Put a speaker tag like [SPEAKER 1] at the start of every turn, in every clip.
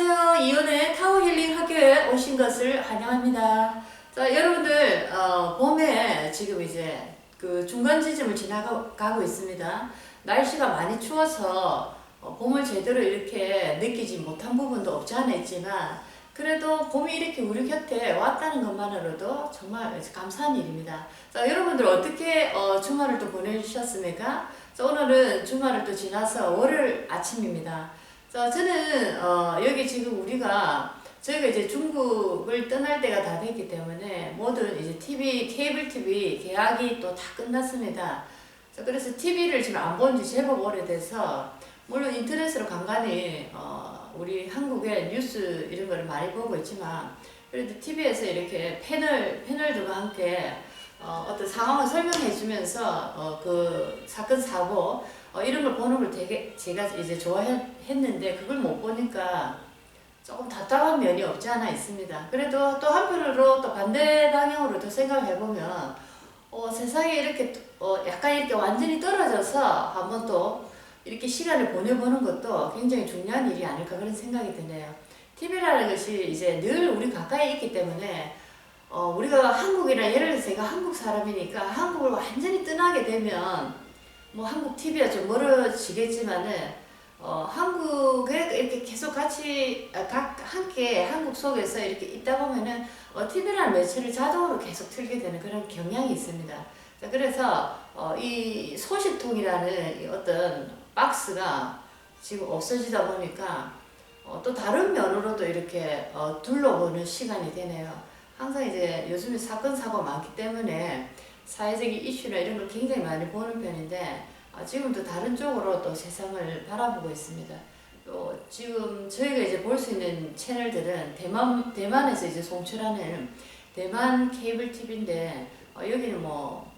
[SPEAKER 1] 안녕하세요. 이온의 타워 힐링 학교에 오신 것을 환영합니다. 자, 여러분들, 봄에 지금 이제 그 중간 지점을 지나가고 있습니다. 날씨가 많이 추워서 봄을 제대로 이렇게 느끼지 못한 부분도 없지 않아 있지만, 그래도 봄이 이렇게 우리 곁에 왔다는 것만으로도 정말 감사한 일입니다. 자, 여러분들 어떻게 주말을 또 보내주셨습니까? 자, 오늘은 주말을 또 지나서 월요일 아침입니다. 자, 저는 여기 지금 저희가 이제 중국을 떠날 때가 다 됐기 때문에 모든 이제 케이블 TV 계약이 또 다 끝났습니다. 자, 그래서 TV를 지금 안 본 지 제법 오래돼서 물론 인터넷으로 간간히 우리 한국의 뉴스 이런 거를 많이 보고 있지만, 그래도 TV에서 이렇게 패널들과 함께 어떤 상황을 설명해 주면서 그 사건 사고 이런 걸 보는 걸 되게 제가 이제 좋아했는데, 그걸 못 보니까 조금 답답한 면이 없지 않아 있습니다. 그래도 또 한편으로 또 반대 방향으로 또 생각을 해보면 세상에 이렇게 약간 이렇게 완전히 떨어져서 한번 또 이렇게 시간을 보내보는 것도 굉장히 중요한 일이 아닐까, 그런 생각이 드네요. TV라는 것이 이제 늘 우리 가까이 있기 때문에 우리가 한국이나, 예를 들어서 제가 한국 사람이니까 한국을 완전히 떠나게 되면 뭐 한국 TV와 좀 멀어지겠지만은 한국에 이렇게 계속 같이 함께 한국 속에서 이렇게 있다 보면은 TV라는 매체를 자동으로 계속 틀게 되는 그런 경향이 있습니다. 자, 그래서 이 소식통이라는 이 어떤 박스가 지금 없어지다 보니까 또 다른 면으로도 이렇게 둘러보는 시간이 되네요. 항상 이제 요즘에 사건 사고가 많기 때문에 사회적인 이슈나 이런 걸 굉장히 많이 보는 편인데, 지금도 다른 쪽으로 또 세상을 바라보고 있습니다. 또 지금 저희가 이제 볼 수 있는 채널들은 대만에서 이제 송출하는 대만 케이블 TV인데, 여기는 뭐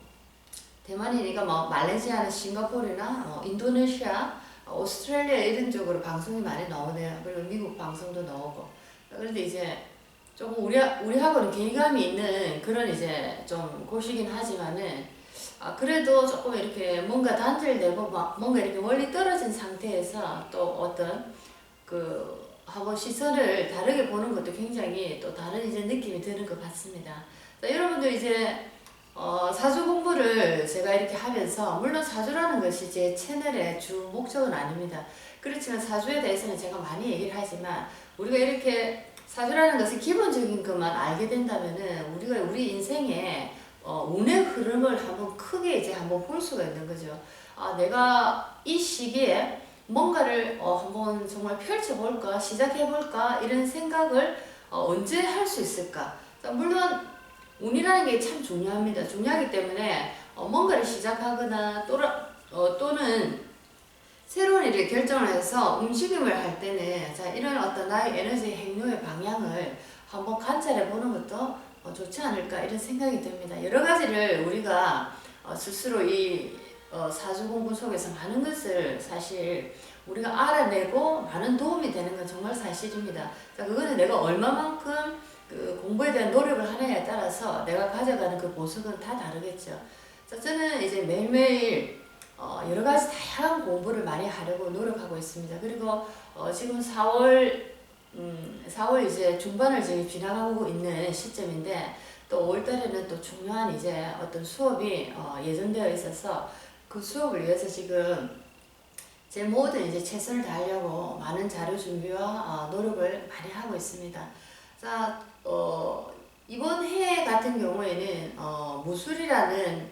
[SPEAKER 1] 대만이니까 뭐 말레이시아나 싱가포르나 인도네시아, 오스트레일리아 이런 쪽으로 방송이 많이 나오네요. 그리고 미국 방송도 나오고. 그런데 이제 조금 우리하고는 괴리감이 있는 그런 이제 좀 곳이긴 하지만은, 그래도 조금 이렇게 뭔가 단절되고 뭔가 이렇게 멀리 떨어진 상태에서 또 어떤 한번 시선을 다르게 보는 것도 굉장히 또 다른 이제 느낌이 드는 것 같습니다. 자, 여러분들 이제 사주 공부를 제가 이렇게 하면서, 물론 사주라는 것이 제 채널의 주 목적은 아닙니다. 그렇지만 사주에 대해서는 제가 많이 얘기를 하지만, 우리가 이렇게 사주라는 것은 기본적인 것만 알게 된다면은 우리가 우리 인생에 운의 흐름을 한번 크게 이제 한번 볼 수가 있는 거죠. 내가 이 시기에 뭔가를 한번 정말 펼쳐볼까, 시작해볼까, 이런 생각을 언제 할 수 있을까. 물론 운이라는 게 참 중요합니다. 중요하기 때문에 뭔가를 시작하거나 또는 새로운 일을 결정을 해서 움직임을 할 때는, 자, 이런 어떤 나의 에너지 행동의 방향을 한번 관찰해 보는 것도 좋지 않을까, 이런 생각이 듭니다. 여러 가지를 우리가 스스로 이 사주 공부 속에서 많은 것을 사실 우리가 알아내고 많은 도움이 되는 건 정말 사실입니다. 자, 그거는 내가 얼마만큼 그 공부에 대한 노력을 하느냐에 따라서 내가 가져가는 그 보석은 다 다르겠죠. 자, 저는 이제 매일매일 여러 가지 다양한 공부를 많이 하려고 노력하고 있습니다. 그리고 지금 4월 이제 중반을 지금 지나가고 있는 시점인데, 또 5월달에는 또 중요한 이제 어떤 수업이 예정되어 있어서 그 수업을 위해서 지금 제 모든 이제 최선을 다하려고 많은 자료 준비와 노력을 많이 하고 있습니다. 자, 이번 해 같은 경우에는 무술이라는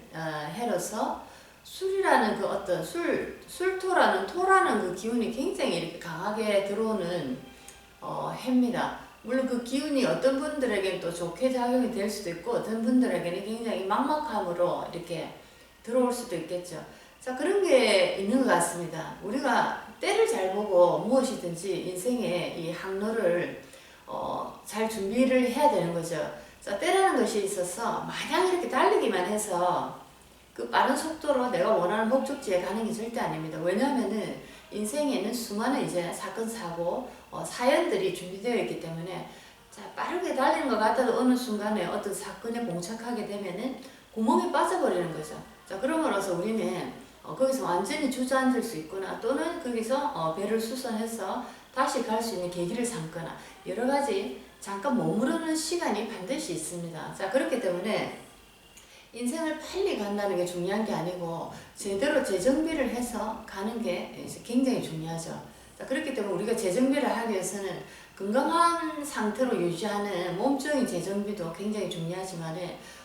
[SPEAKER 1] 해로서 술이라는 그 어떤 토라는 그 기운이 굉장히 이렇게 강하게 들어오는 해입니다. 물론 그 기운이 어떤 분들에게는 또 좋게 작용이 될 수도 있고, 어떤 분들에게는 굉장히 막막함으로 이렇게 들어올 수도 있겠죠. 자, 그런 게 있는 것 같습니다. 우리가 때를 잘 보고 무엇이든지 인생의 이 항로를 잘 준비를 해야 되는 거죠. 자, 때라는 것이 있어서 마냥 이렇게 달리기만 해서 그 빠른 속도로 내가 원하는 목적지에 가는 게 절대 아닙니다. 왜냐하면은 인생에는 수많은 이제 사건, 사고, 사연들이 준비되어 있기 때문에, 자, 빠르게 달리는 것 같아도 어느 순간에 어떤 사건에 봉착하게 되면은 구멍에 빠져버리는 거죠. 자, 그러므로서 우리는 거기서 완전히 주저앉을 수 있거나, 또는 거기서 배를 수선해서 다시 갈 수 있는 계기를 삼거나 여러 가지 잠깐 머무르는 시간이 반드시 있습니다. 자, 그렇기 때문에 인생을 빨리 간다는 게 중요한 게 아니고 제대로 재정비를 해서 가는 게 굉장히 중요하죠. 자, 그렇기 때문에 우리가 재정비를 하기 위해서는 건강한 상태로 유지하는 몸적인 재정비도 굉장히 중요하지만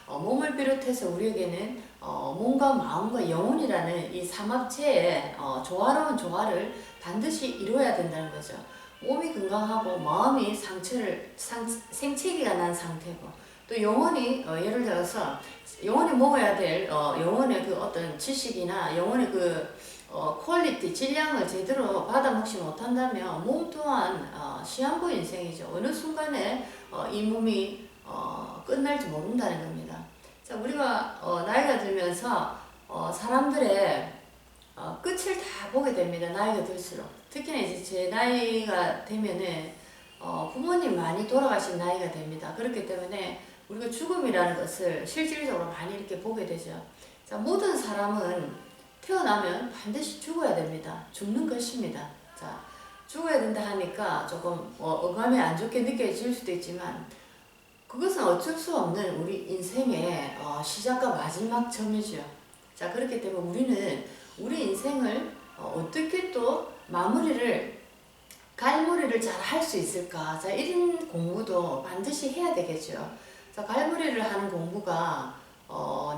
[SPEAKER 1] 몸을 비롯해서 우리에게는 몸과 마음과 영혼이라는 이 삼합체의 조화로운 조화를 반드시 이루어야 된다는 거죠. 몸이 건강하고 마음이 생채기가 난 상태고 또 영혼이 예를 들어서 영혼이 먹어야 될 영혼의 그 어떤 지식이나 영혼의 그 퀄리티, 질량을 제대로 받아 먹지 못한다면 몸 또한 시한부 인생이죠. 어느 순간에 이 몸이 끝날지 모른다는 겁니다. 자, 우리가 나이가 들면서 사람들의 끝을 다 보게 됩니다. 나이가 들수록. 특히나 이제 제 나이가 되면은 부모님 많이 돌아가신 나이가 됩니다. 그렇기 때문에 우리가 죽음이라는 것을 실질적으로 많이 이렇게 보게 되죠. 자, 모든 사람은 태어나면 반드시 죽어야 됩니다. 죽는 것입니다. 자, 죽어야 된다 하니까 조금 어감이 안 좋게 느껴질 수도 있지만 그것은 어쩔 수 없는 우리 인생의 시작과 마지막 점이죠. 자, 그렇기 때문에 우리는 우리 인생을 어떻게 또 갈무리를 잘 할 수 있을까? 자, 이런 공부도 반드시 해야 되겠죠. 자, 갈무리를 하는 공부가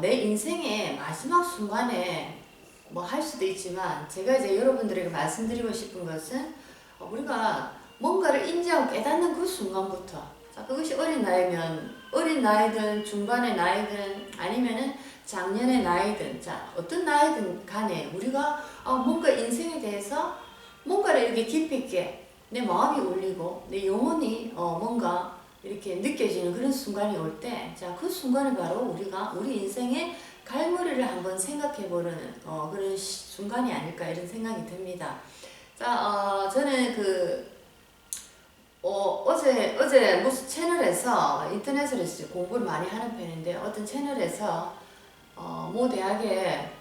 [SPEAKER 1] 내 인생의 마지막 순간에 뭐 할 수도 있지만 제가 이제 여러분들에게 말씀드리고 싶은 것은 우리가 뭔가를 인지하고 깨닫는 그 순간부터 자, 그것이 어린 나이든 중반의 나이든 아니면은 작년의 나이든 자, 어떤 나이든 간에 우리가 뭔가 인생에 대해서 뭔가를 이렇게 깊이 있게 내 마음이 울리고 내 영혼이 뭔가 이렇게 느껴지는 그런 순간이 올 때, 자, 그 순간이 바로 우리가 우리 인생의 갈무리를 한번 생각해보는 그런 순간이 아닐까 이런 생각이 듭니다. 자, 저는 어제 무슨 채널에서 인터넷으로 공부를 많이 하는 편인데 어떤 채널에서 모 대학의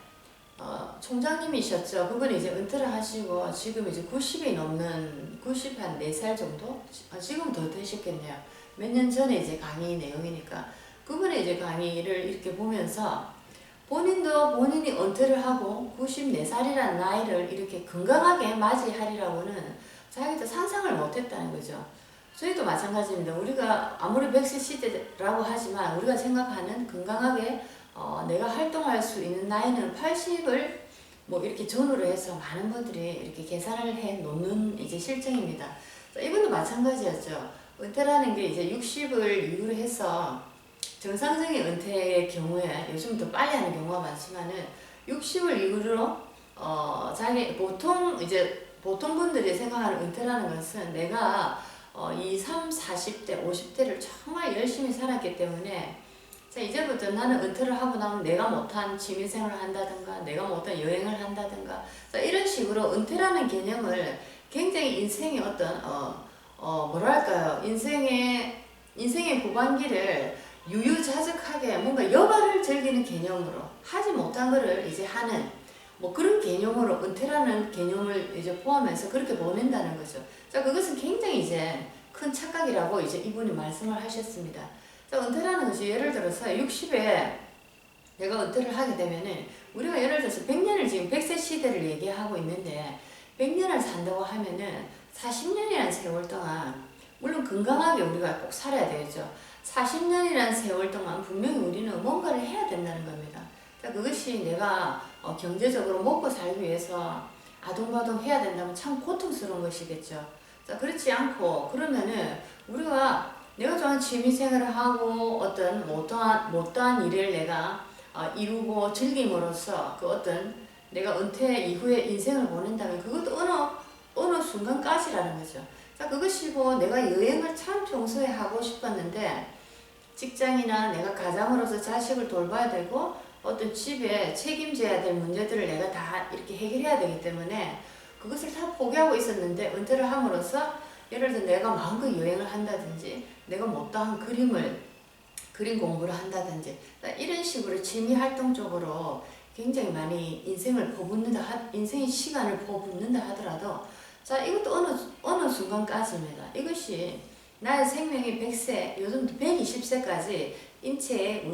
[SPEAKER 1] 총장님이셨죠. 그분이 이제 은퇴를 하시고 지금 이제 90이 넘는 90한 4살 정도? 지금 더 되셨겠네요. 몇 년 전에 이제 강의 내용이니까 그분의 이제 강의를 이렇게 보면서 본인도 본인이 은퇴를 하고 94살이라는 나이를 이렇게 건강하게 맞이하리라고는 자기도 상상을 못했다는 거죠. 저희도 마찬가지입니다. 우리가 아무리 100세 시대라고 하지만 우리가 생각하는 건강하게 내가 활동할 수 있는 나이는 80을 뭐 이렇게 전후로 해서 많은 분들이 이렇게 계산을 해 놓는 이제 실정입니다. 이분도 마찬가지였죠. 은퇴라는 게 이제 60을 이유로 해서 정상적인 은퇴의 경우에 요즘 더 빨리 하는 경우가 많지만은 60을 이유로 보통 분들이 생각하는 은퇴라는 것은 내가 20, 30, 40대, 50대를 정말 열심히 살았기 때문에 자, 이제부터 나는 은퇴를 하고 나면 내가 못한 취미생활을 한다든가 내가 못한 여행을 한다든가 자, 이런 식으로 은퇴라는 개념을 굉장히 인생의 어떤 뭐랄까요 인생의 후반기를 유유자적하게 뭔가 여가를 즐기는 개념으로 하지 못한 거를 이제 하는 뭐 그런 개념으로 은퇴라는 개념을 이제 포함해서 그렇게 보낸다는 거죠. 자, 그것은 굉장히 이제 큰 착각이라고 이제 이분이 말씀을 하셨습니다. 자, 은퇴라는 것이 예를 들어서 60에 내가 은퇴를 하게 되면은 우리가 예를 들어서 100년을 지금 100세 시대를 얘기하고 있는데 100년을 산다고 하면은 40년이라는 세월 동안 물론 건강하게 우리가 꼭 살아야 되겠죠. 40년이라는 세월 동안 분명히 우리는 뭔가를 해야 된다는 겁니다. 자, 그것이 내가 경제적으로 먹고 살기 위해서 아둥바둥 해야 된다면 참 고통스러운 것이겠죠. 자, 그렇지 않고 그러면은 우리가 내가 좋아하는 취미생활을 하고 어떤 못다한 일을 내가 이루고 즐김으로써 그 어떤 내가 은퇴 이후에 인생을 보낸다면 그것도 어느 순간까지라는 거죠. 자, 그것이 뭐 내가 여행을 참 평소에 하고 싶었는데 직장이나 내가 가장으로서 자식을 돌봐야 되고 어떤 집에 책임져야 될 문제들을 내가 다 이렇게 해결해야 되기 때문에 그것을 다 포기하고 있었는데 은퇴를 함으로써 예를 들어 내가 마음껏 여행을 한다든지 내가 못다한 그림 공부를 한다든지 이런 식으로 취미 활동 쪽으로 굉장히 많이 인생의 시간을 퍼붓는다 하더라도 자, 이것도 어느 순간까지입니다. 이것이 나의 생명이 100세, 요즘도 120세까지 인체에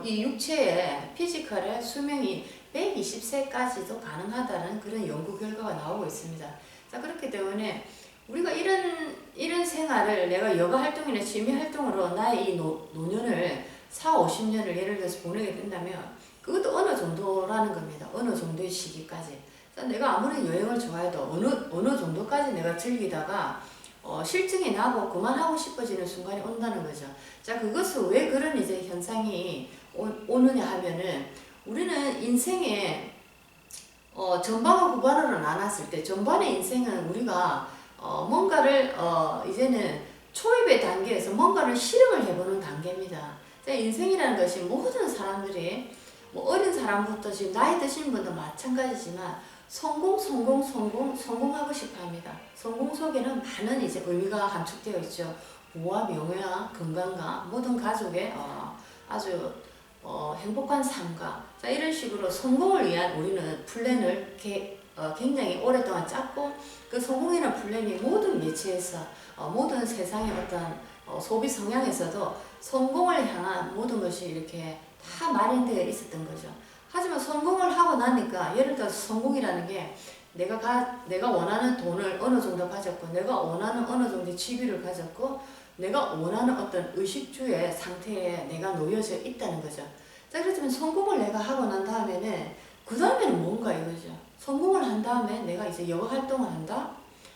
[SPEAKER 1] 이 육체의 피지컬의 수명이 120세까지도 가능하다는 그런 연구 결과가 나오고 있습니다. 자, 그렇기 때문에 우리가 이런 생활을 내가 여가 활동이나 취미 활동으로 나의 이 노년을 4, 50년을 예를 들어서 보내게 된다면 그것도 어느 정도라는 겁니다. 어느 정도의 시기까지. 자, 내가 아무리 여행을 좋아해도 어느 정도까지 내가 즐기다가 실증이 나고 그만하고 싶어지는 순간이 온다는 거죠. 자, 그것은 왜 그런 이제 현상이 오느냐 하면은 우리는 인생에 전반과 후반으로 나눴을 때 전반의 인생은 우리가 뭔가를 이제는 초입의 단계에서 뭔가를 실험을 해보는 단계입니다. 자, 인생이라는 것이 모든 사람들이 뭐 어린 사람부터 지금 나이 드신 분도 마찬가지지만 성공하고 싶어 합니다. 성공 속에는 많은 이제 의미가 함축되어 있죠. 부와 명예와 건강과 모든 가족의 아주 행복한 삶과 자, 이런 식으로 성공을 위한 우리는 플랜을 굉장히 오랫동안 짰고 그 성공이라는 플랜이 모든 매체에서 모든 세상의 어떤 소비 성향에서도 성공을 향한 모든 것이 이렇게 다 마련되어 있었던 거죠. 하지만 성공을 하고 나니까 예를 들어서 성공이라는 게 내가 원하는 돈을 어느 정도 가졌고 내가 원하는 어느 정도의 지위를 가졌고 내가 원하는 어떤 의식주의 상태에 내가 놓여져 있다는 거죠. 자, 그렇지만 성공을 내가 하고 난 다음에는 그 다음에는 뭔가 이거죠. 성공을 한 다음에 내가 이제 여가 활동을 한다?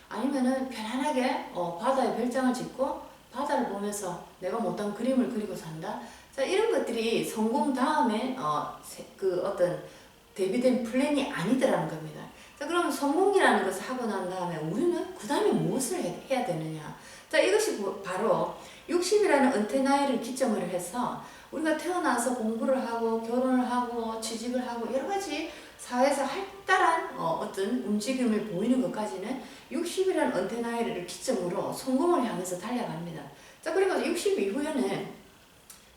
[SPEAKER 1] 아니면은 편안하게 바다에 별장을 짓고 바다를 보면서 내가 못한 그림을 그리고 산다? 자, 이런 것들이 성공 다음에 그 어떤 대비된 플랜이 아니더라는 겁니다. 자, 그럼 성공이라는 것을 하고 난 다음에 우리는 그 다음에 무엇을 해야 되느냐? 자, 이것이 바로 60이라는 은퇴 나이를 기점으로 해서 우리가 태어나서 공부를 하고 결혼을 하고 취직을 하고 여러 가지 사회에서 활달한 어떤 움직임을 보이는 것까지는 60이라는 은퇴 나이를 기점으로 성공을 향해서 달려갑니다. 자, 그리고 60 이후에는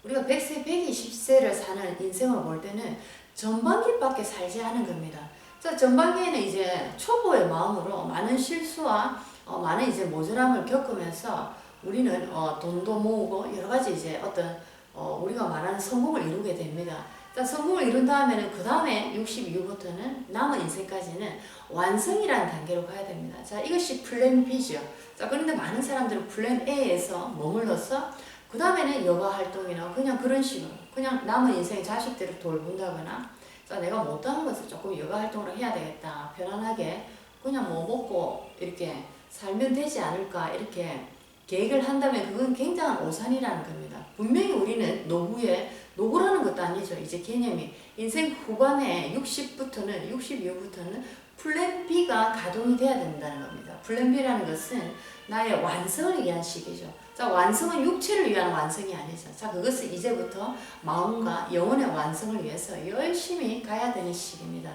[SPEAKER 1] 우리가 100세, 120세를 사는 인생을 볼 때는 전반기밖에 살지 않은 겁니다. 자, 전반기에는 이제 초보의 마음으로 많은 실수와 많은 이제 모자람을 겪으면서 우리는 돈도 모으고 여러 가지 이제 어떤 우리가 말하는 성공을 이루게 됩니다. 자, 성공을 이룬 다음에는 그 다음에 60 이후부터는 남은 인생까지는 완성이라는 단계로 가야 됩니다. 자, 이것이 플랜 B죠. 자, 그런데 많은 사람들은 플랜 A에서 머물러서 그 다음에는 여가 활동이나 그냥 그런 식으로 그냥 남은 인생 자식들을 돌본다거나 자, 내가 못하는 것을 조금 여가 활동으로 해야 되겠다. 편안하게 그냥 뭐 먹고 이렇게 살면 되지 않을까 이렇게 계획을 한다면 그건 굉장한 오산이라는 겁니다. 분명히 우리는 노후라는 것도 아니죠. 이제 개념이 인생 후반에 60부터는 60 이후부터는 플랜 B가 가동이 돼야 된다는 겁니다. 플랜 B라는 것은 나의 완성을 위한 시기죠. 자, 완성은 육체를 위한 완성이 아니죠. 자, 그것은 이제부터 마음과 영혼의 완성을 위해서 열심히 가야 되는 시기입니다.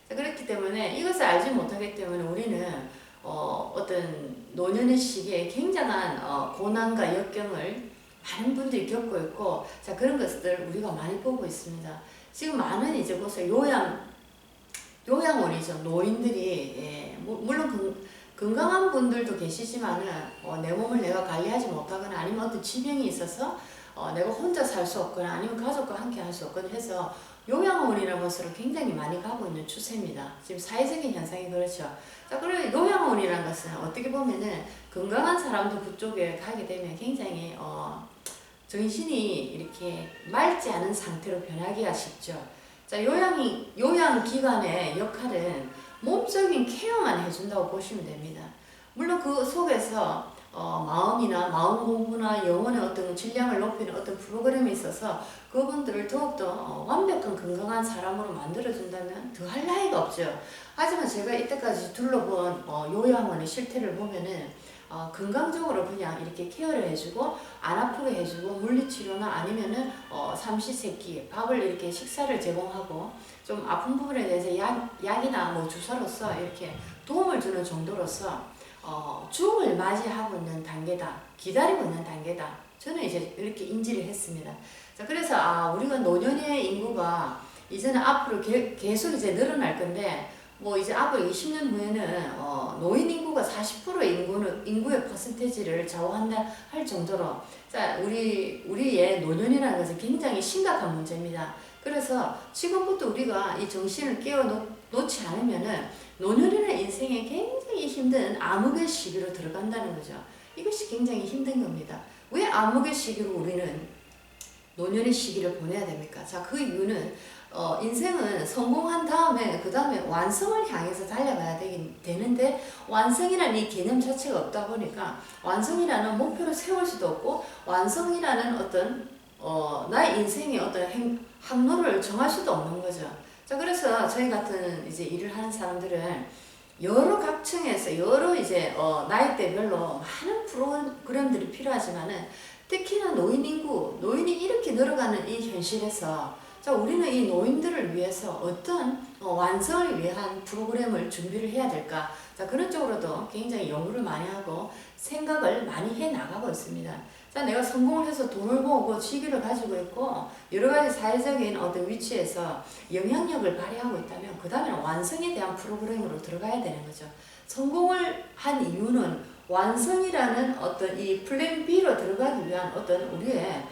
[SPEAKER 1] 자, 그렇기 때문에 이것을 알지 못하기 때문에 우리는 어떤 노년의 시기에 굉장한 고난과 역경을 많은 분들이 겪고 있고, 자, 그런 것들 우리가 많이 보고 있습니다. 지금 많은 이제 보세요. 요양원이죠. 노인들이, 물론 건강한 분들도 계시지만은, 내 몸을 내가 관리하지 못하거나 아니면 어떤 지병이 있어서, 내가 혼자 살 수 없거나 아니면 가족과 함께 할 수 없거나 해서 요양원이라는 것으로 굉장히 많이 가고 있는 추세입니다. 지금 사회적인 현상이 그렇죠. 자, 그리고 요양원이라는 것은 어떻게 보면은 건강한 사람도 그쪽에 가게 되면 굉장히, 정신이 이렇게 맑지 않은 상태로 변하기가 쉽죠. 자, 요양기관의 역할은 몸적인 케어만 해준다고 보시면 됩니다. 물론 그 속에서 마음이나 마음 공부나 영혼의 어떤 질량을 높이는 어떤 프로그램이 있어서 그분들을 더욱더 완벽한 건강한 사람으로 만들어준다면 더 할 나위가 없죠. 하지만 제가 이때까지 둘러본 요양원의 실태를 보면은 건강적으로 그냥 이렇게 케어를 해주고 안 아프게 해주고 물리치료나 아니면은 삼시세끼 밥을 이렇게 식사를 제공하고 좀 아픈 부분에 대해서 약이나 뭐 주사로서 이렇게 도움을 주는 정도로서 죽음을 맞이하고 있는 단계다. 기다리고 있는 단계다. 저는 이제 이렇게 인지를 했습니다. 자, 그래서 우리가 노년의 인구가 이제는 앞으로 계속 이제 늘어날 건데 뭐 이제 앞으로 20년 후에는 노인 인구가 40% 인구의 퍼센테이지를 좌우한다 할 정도로 자 우리의 노년이라는 것은 굉장히 심각한 문제입니다. 그래서 지금부터 우리가 이 정신을 깨워 놓지 않으면은 노년이라는 인생에 굉장히 힘든 암흑의 시기로 들어간다는 거죠. 이것이 굉장히 힘든 겁니다. 왜 암흑의 시기로 우리는 노년의 시기를 보내야 됩니까? 자, 그 이유는 인생은 성공한 다음에 그 다음에 완성을 향해서 달려가야 되는데 완성이라는 이 개념 자체가 없다 보니까 완성이라는 목표를 세울 수도 없고 완성이라는 어떤 나의 인생의 어떤 항로를 정할 수도 없는 거죠. 자, 그래서 저희 같은 이제 일을 하는 사람들은 여러 각층에서 여러 이제 나이대별로 많은 프로그램들이 필요하지만은 특히나 노인이 이렇게 늘어가는 이 현실에서 자, 우리는 이 노인들을 위해서 어떤 완성을 위한 프로그램을 준비를 해야 될까? 자, 그런 쪽으로도 굉장히 연구를 많이 하고 생각을 많이 해 나가고 있습니다. 자, 내가 성공을 해서 돈을 모으고 직위를 가지고 있고 여러 가지 사회적인 어떤 위치에서 영향력을 발휘하고 있다면 그 다음에는 완성에 대한 프로그램으로 들어가야 되는 거죠. 성공을 한 이유는 완성이라는 어떤 이 플랜 B로 들어가기 위한 어떤 우리의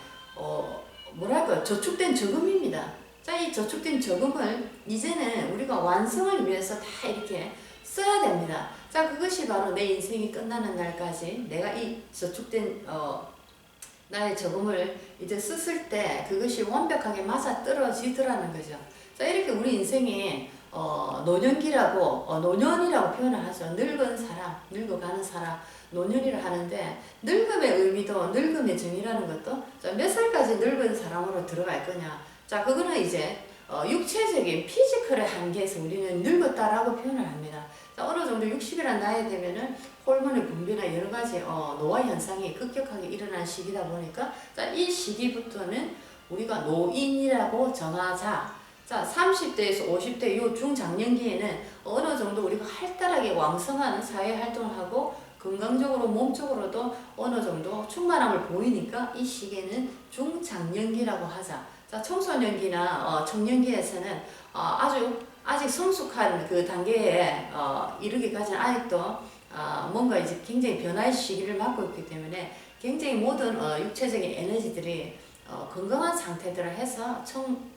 [SPEAKER 1] 뭐랄까 저축된 저금입니다. 자, 이 저축된 저금을 이제는 우리가 완성을 위해서 다 이렇게 써야 됩니다. 자, 그것이 바로 내 인생이 끝나는 날까지 내가 이 저축된 나의 저금을 이제 썼을 때 그것이 완벽하게 맞아 떨어지더라는 거죠. 자, 이렇게 우리 인생이 노년기라고 노년이라고 표현을 하죠. 늙은 사람, 늙어가는 사람, 노년이라 하는데 늙음의 의미도 늙음의 정의라는 것도 자, 몇 살까지 늙은 사람으로 들어갈 거냐. 자, 그거는 이제 육체적인 피지컬의 한계에서 우리는 늙었다라고 표현을 합니다. 자, 어느 정도 60이라는 나이 되면은 호르몬의 분비나 여러 가지 노화 현상이 급격하게 일어나는 시기다 보니까 자, 이 시기부터는 우리가 노인이라고 정하자. 자, 30대에서 50대 요 중장년기에는 어느 정도 우리가 활달하게 왕성한 사회 활동을 하고 건강적으로 몸적으로도 어느 정도 충만함을 보이니까 이 시기에는 중장년기라고 하자. 자, 청소년기나 청년기에서는 아직 성숙한 그 단계에 이르기까지는 아직도 뭔가 이제 굉장히 변화의 시기를 맞고 있기 때문에 굉장히 모든 육체적인 에너지들이 건강한 상태들을 해서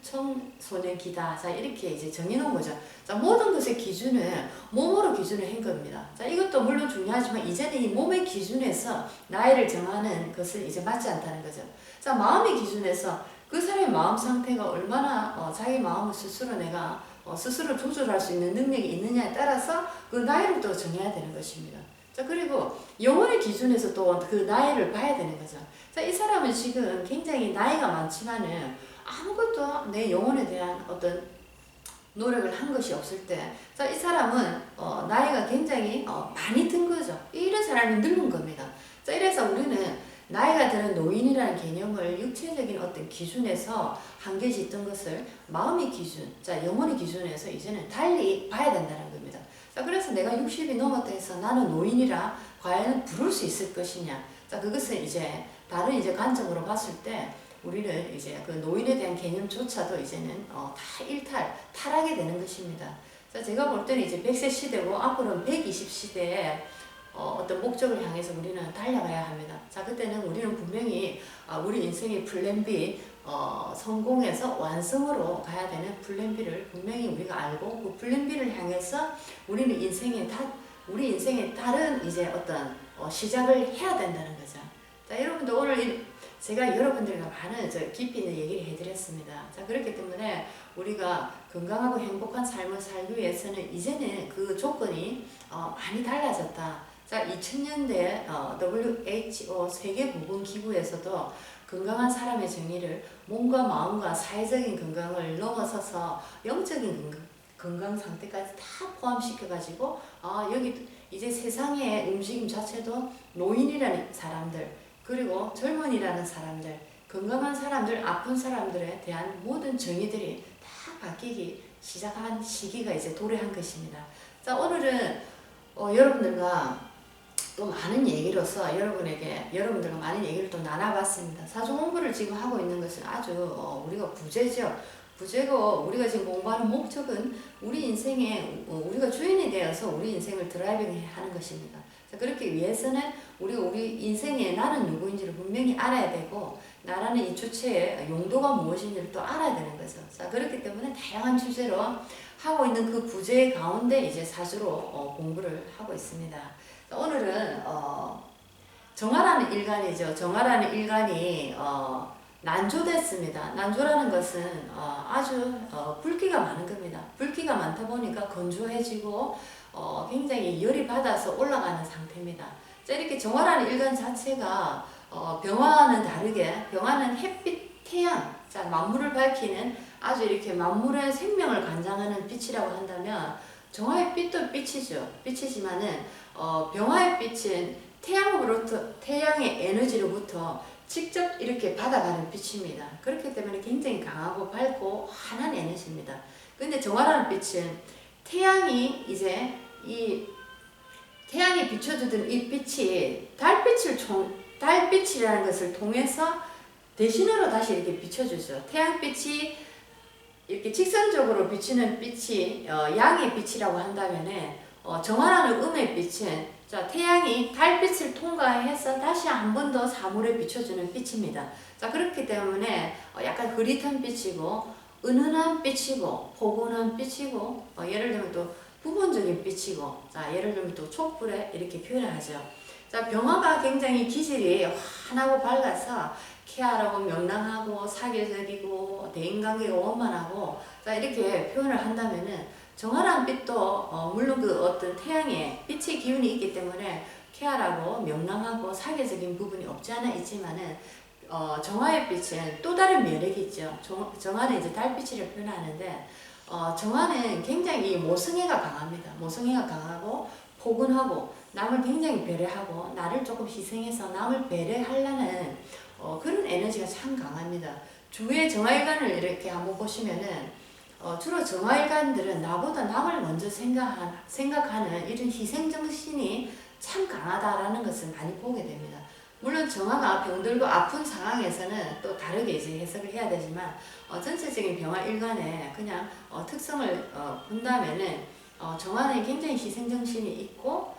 [SPEAKER 1] 청소년기다. 자, 이렇게 이제 정해놓은 거죠. 자, 모든 것의 기준은 몸으로 기준을 한 겁니다. 자, 이것도 물론 중요하지만 이제는 이 몸의 기준에서 나이를 정하는 것은 이제 맞지 않다는 거죠. 자, 마음의 기준에서 그 사람의 마음 상태가 얼마나 자기 마음을 스스로 내가 스스로 조절할 수 있는 능력이 있느냐에 따라서 그 나이를 또 정해야 되는 것입니다. 자, 그리고 영혼의 기준에서 또 그 나이를 봐야 되는 거죠. 자, 이 사람은 지금 굉장히 나이가 많지만은 아무것도 내 영혼에 대한 어떤 노력을 한 것이 없을 때, 자, 이 사람은 나이가 굉장히 많이 든 거죠. 이런 사람이 늙은 겁니다. 자, 이래서 우리는 나이가 드는 노인이라는 개념을 육체적인 어떤 기준에서 한계 짓던 것을 마음의 기준, 자, 영혼의 기준에서 이제는 달리 봐야 된다는 겁니다. 자, 그래서 내가 60이 넘었다 해서 나는 노인이라 과연 부를 수 있을 것이냐. 자, 그것은 이제 다른 이제 관점으로 봤을 때 우리는 이제 그 노인에 대한 개념조차도 이제는 다 타락이 되는 것입니다. 자, 제가 볼 때는 이제 100세 시대고 앞으로는 120시대에 어떤 목적을 향해서 우리는 달려가야 합니다. 자, 그때는 우리는 분명히 우리 인생의 플랜 B, 성공에서 완성으로 가야 되는 플랜 B를 분명히 우리가 알고 그 플랜 B를 향해서 우리는 우리 인생의 다른 이제 어떤 시작을 해야 된다는 거죠. 자, 여러분들 오늘 제가 여러분들과 많은 깊이 있는 얘기를 해드렸습니다. 자, 그렇기 때문에 우리가 건강하고 행복한 삶을 살기 위해서는 이제는 그 조건이 많이 달라졌다. 자, 2000년대 WHO 세계보건기구에서도 건강한 사람의 정의를 몸과 마음과 사회적인 건강을 넘어서서 영적인 건강 상태까지 다 포함시켜가지고 여기 이제 세상의 움직임 자체도 노인이라는 사람들 그리고 젊은이라는 사람들 건강한 사람들 아픈 사람들에 대한 모든 정의들이 다 바뀌기 시작한 시기가 이제 도래한 것입니다. 자, 오늘은 여러분들과 또 많은 얘기로서 여러분들과 많은 얘기를 또 나눠봤습니다. 사주 공부를 지금 하고 있는 것은 아주 우리가 부재죠. 부재고 우리가 지금 공부하는 목적은 우리 인생에 우리가 주인이 되어서 우리 인생을 드라이빙 하는 것입니다. 자, 그렇기 위해서는 우리 인생에 나는 누구인지를 분명히 알아야 되고 나라는 이 주체의 용도가 무엇인지를 또 알아야 되는 거죠. 자, 그렇기 때문에 다양한 주제로 하고 있는 그 부재 가운데 이제 사주로 공부를 하고 있습니다. 자, 오늘은 정화라는 일간이죠. 정화라는 일간이 난조됐습니다. 난조라는 것은 아주 붉기가 많은 겁니다. 붉기가 많다 보니까 건조해지고 굉장히 열이 받아서 올라가는 상태입니다. 자, 이렇게 정화라는 일간 자체가 병화와는 다르게 병화는 햇빛, 태양, 자, 만물을 밝히는 아주 이렇게 만물의 생명을 관장하는 빛이라고 한다면 정화의 빛도 빛이죠. 빛이지만은 병화의 빛은 태양의 에너지로부터 직접 이렇게 받아가는 빛입니다. 그렇기 때문에 굉장히 강하고 밝고 환한 에너지입니다. 근데 정화라는 빛은 태양이 비춰주던 이 빛이 달빛이라는 것을 통해서 대신으로 다시 이렇게 비춰주죠. 태양빛이 이렇게 직선적으로 비치는 빛이 양의 빛이라고 한다면은 정화라는 음의 빛은 자, 태양이 달빛을 통과해서 다시 한 번 더 사물에 비춰주는 빛입니다. 자, 그렇기 때문에 약간 흐릿한 빛이고 은은한 빛이고 포근한 빛이고 예를 들면 또 부분적인 빛이고 자, 예를 들면 또 촛불에 이렇게 표현을 하죠. 자, 병화가 굉장히 기질이 환하고 밝아서 쾌활하고 명랑하고 사교적이고 대인관계가 원만하고 자, 이렇게 표현을 한다면은 정화라는 빛도 물론 그 어떤 태양의 빛의 기운이 있기 때문에 쾌활하고 명랑하고 사교적인 부분이 없지 않아 있지만은 정화의 빛은 또 다른 매력이 있죠. 정화는 이제 달빛을 표현하는데 정화는 굉장히 모성애가 강합니다. 모성애가 강하고 포근하고 남을 굉장히 배려하고 나를 조금 희생해서 남을 배려하려는 그런 에너지가 참 강합니다. 주위의 정화일관을 이렇게 한번 보시면은 주로 정화일관들은 나보다 남을 먼저 생각하는 이런 희생정신이 참 강하다라는 것을 많이 보게 됩니다. 물론 정화가 병들고 아픈 상황에서는 또 다르게 이제 해석을 해야 되지만 전체적인 병화일관의 그냥 특성을 본다면은 정화는 굉장히 희생정신이 있고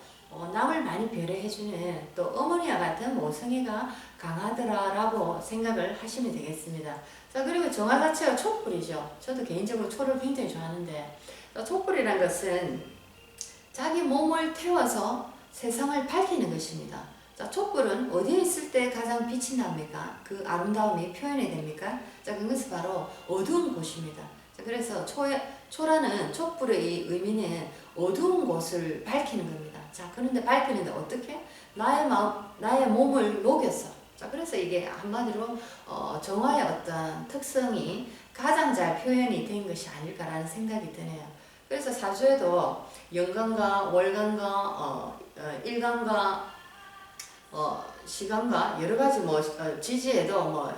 [SPEAKER 1] 남을 많이 배려해주는 또 어머니와 같은 모성애가 강하더라라고 생각을 하시면 되겠습니다. 자, 그리고 정화 자체가 촛불이죠. 저도 개인적으로 초를 굉장히 좋아하는데 촛불이란 것은 자기 몸을 태워서 세상을 밝히는 것입니다. 자, 촛불은 어디에 있을 때 가장 빛이 납니까? 그 아름다움이 표현이 됩니까? 자, 그것은 바로 어두운 곳입니다. 자, 그래서 초라는 촛불의 이 의미는 어두운 곳을 밝히는 겁니다. 자, 그런데 밝히는데 어떻게? 나의 몸을 녹여서. 자, 그래서 이게 한마디로 정화의 어떤 특성이 가장 잘 표현이 된 것이 아닐까라는 생각이 드네요. 그래서 사주에도 연간과 월간과 일간과 시간과 여러 가지 지지에도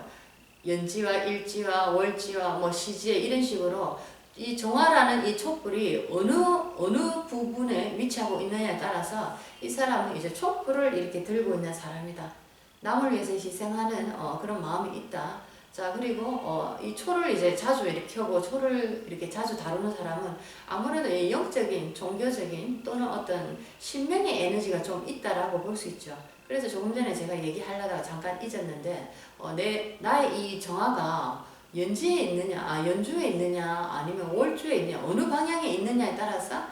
[SPEAKER 1] 연지와 일지와 월지와 시지에 이런 식으로 이 정화라는 이 촛불이 어느 부분에 위치하고 있느냐에 따라서 이 사람은 이제 촛불을 이렇게 들고 있는 사람이다. 남을 위해서 희생하는 그런 마음이 있다. 자, 그리고 이 초를 이제 자주 이렇게 켜고 초를 이렇게 자주 다루는 사람은 아무래도 이 영적인, 종교적인 또는 어떤 신명의 에너지가 좀 있다라고 볼 수 있죠. 그래서 조금 전에 제가 얘기하려다가 잠깐 잊었는데 나의 이 정화가 연지에 있느냐, 연주에 있느냐, 아니면 월주에 있느냐, 어느 방향에 있느냐에 따라서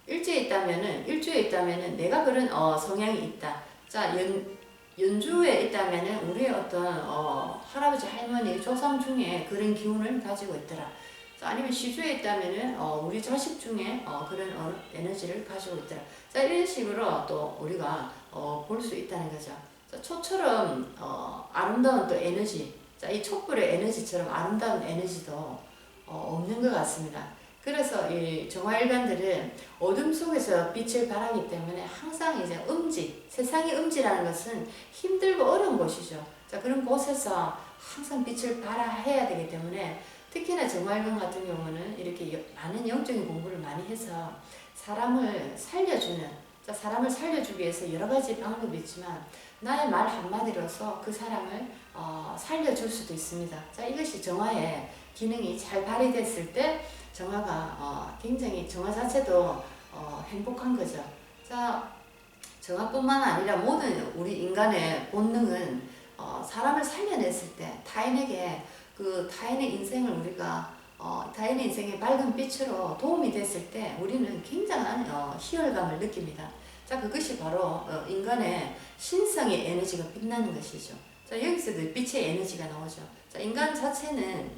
[SPEAKER 1] 일주에 있다면은 내가 그런 성향이 있다. 자, 연주에 있다면은 우리의 어떤 할아버지 할머니 조상 중에 그런 기운을 가지고 있더라. 자, 아니면 시주에 있다면은 우리 자식 중에 그런 에너지를 가지고 있더라. 자, 이런 식으로 또 우리가 볼 수 있다는 거죠. 자, 초처럼 아름다운 또 에너지, 자, 이 촛불의 에너지처럼 아름다운 에너지도 없는 것 같습니다. 그래서 이 정화일관들은 어둠 속에서 빛을 발하기 때문에 항상 이제 세상의 음지라는 것은 힘들고 어려운 곳이죠. 자, 그런 곳에서 항상 빛을 발하해야 되기 때문에 특히나 정화일관 같은 경우는 이렇게 많은 영적인 공부를 많이 해서 사람을 살려주는, 자, 사람을 살려주기 위해서 여러 가지 방법이 있지만 나의 말 한마디로서 그 사람을 살려줄 수도 있습니다. 자, 이것이 정화의 기능이 잘 발휘됐을 때 정화가 굉장히 정화 자체도 행복한 거죠. 자, 정화뿐만 아니라 모든 우리 인간의 본능은 사람을 살려냈을 때 타인에게 그 타인의 인생을 우리가 타인의 인생의 밝은 빛으로 도움이 됐을 때 우리는 굉장한 희열감을 느낍니다. 자, 그것이 바로 인간의 신성의 에너지가 빛나는 것이죠. 자, 여기서도 빛의 에너지가 나오죠. 자, 인간 자체는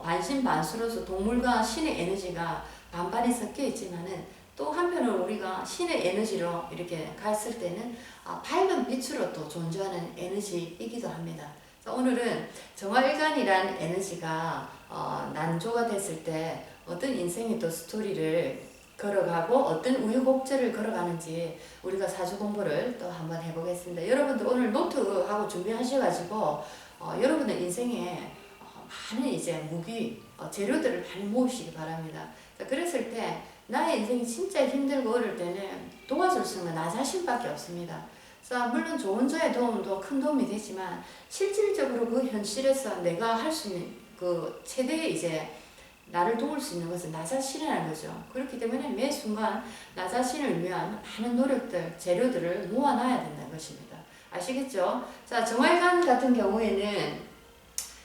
[SPEAKER 1] 반신반수로서 동물과 신의 에너지가 반반이 섞여 있지만은 또 한편으로 우리가 신의 에너지로 이렇게 갔을 때는 밝은 빛으로 또 존재하는 에너지이기도 합니다. 자, 오늘은 정화일간이란 에너지가 난조가 됐을 때 어떤 인생의 또 스토리를 걸어가고 어떤 우여곡절을 걸어가는지 우리가 사주 공부를 또 한번 해보겠습니다. 여러분들 오늘 노트하고 준비하셔가지고 여러분의 인생에 많은 이제 무기, 재료들을 많이 모으시기 바랍니다. 자, 그랬을 때 나의 인생이 진짜 힘들고 어려울 때는 도와줄 수 있는 나 자신밖에 없습니다. 자, 물론 좋은 자의 도움도 큰 도움이 되지만 실질적으로 그 현실에서 내가 할 수 있는 그 최대의 이제 나를 도울 수 있는 것은 나 자신이라는 거죠. 그렇기 때문에 매 순간 나 자신을 위한 많은 노력들, 재료들을 모아놔야 된다는 것입니다. 아시겠죠? 자, 정활관 같은 경우에는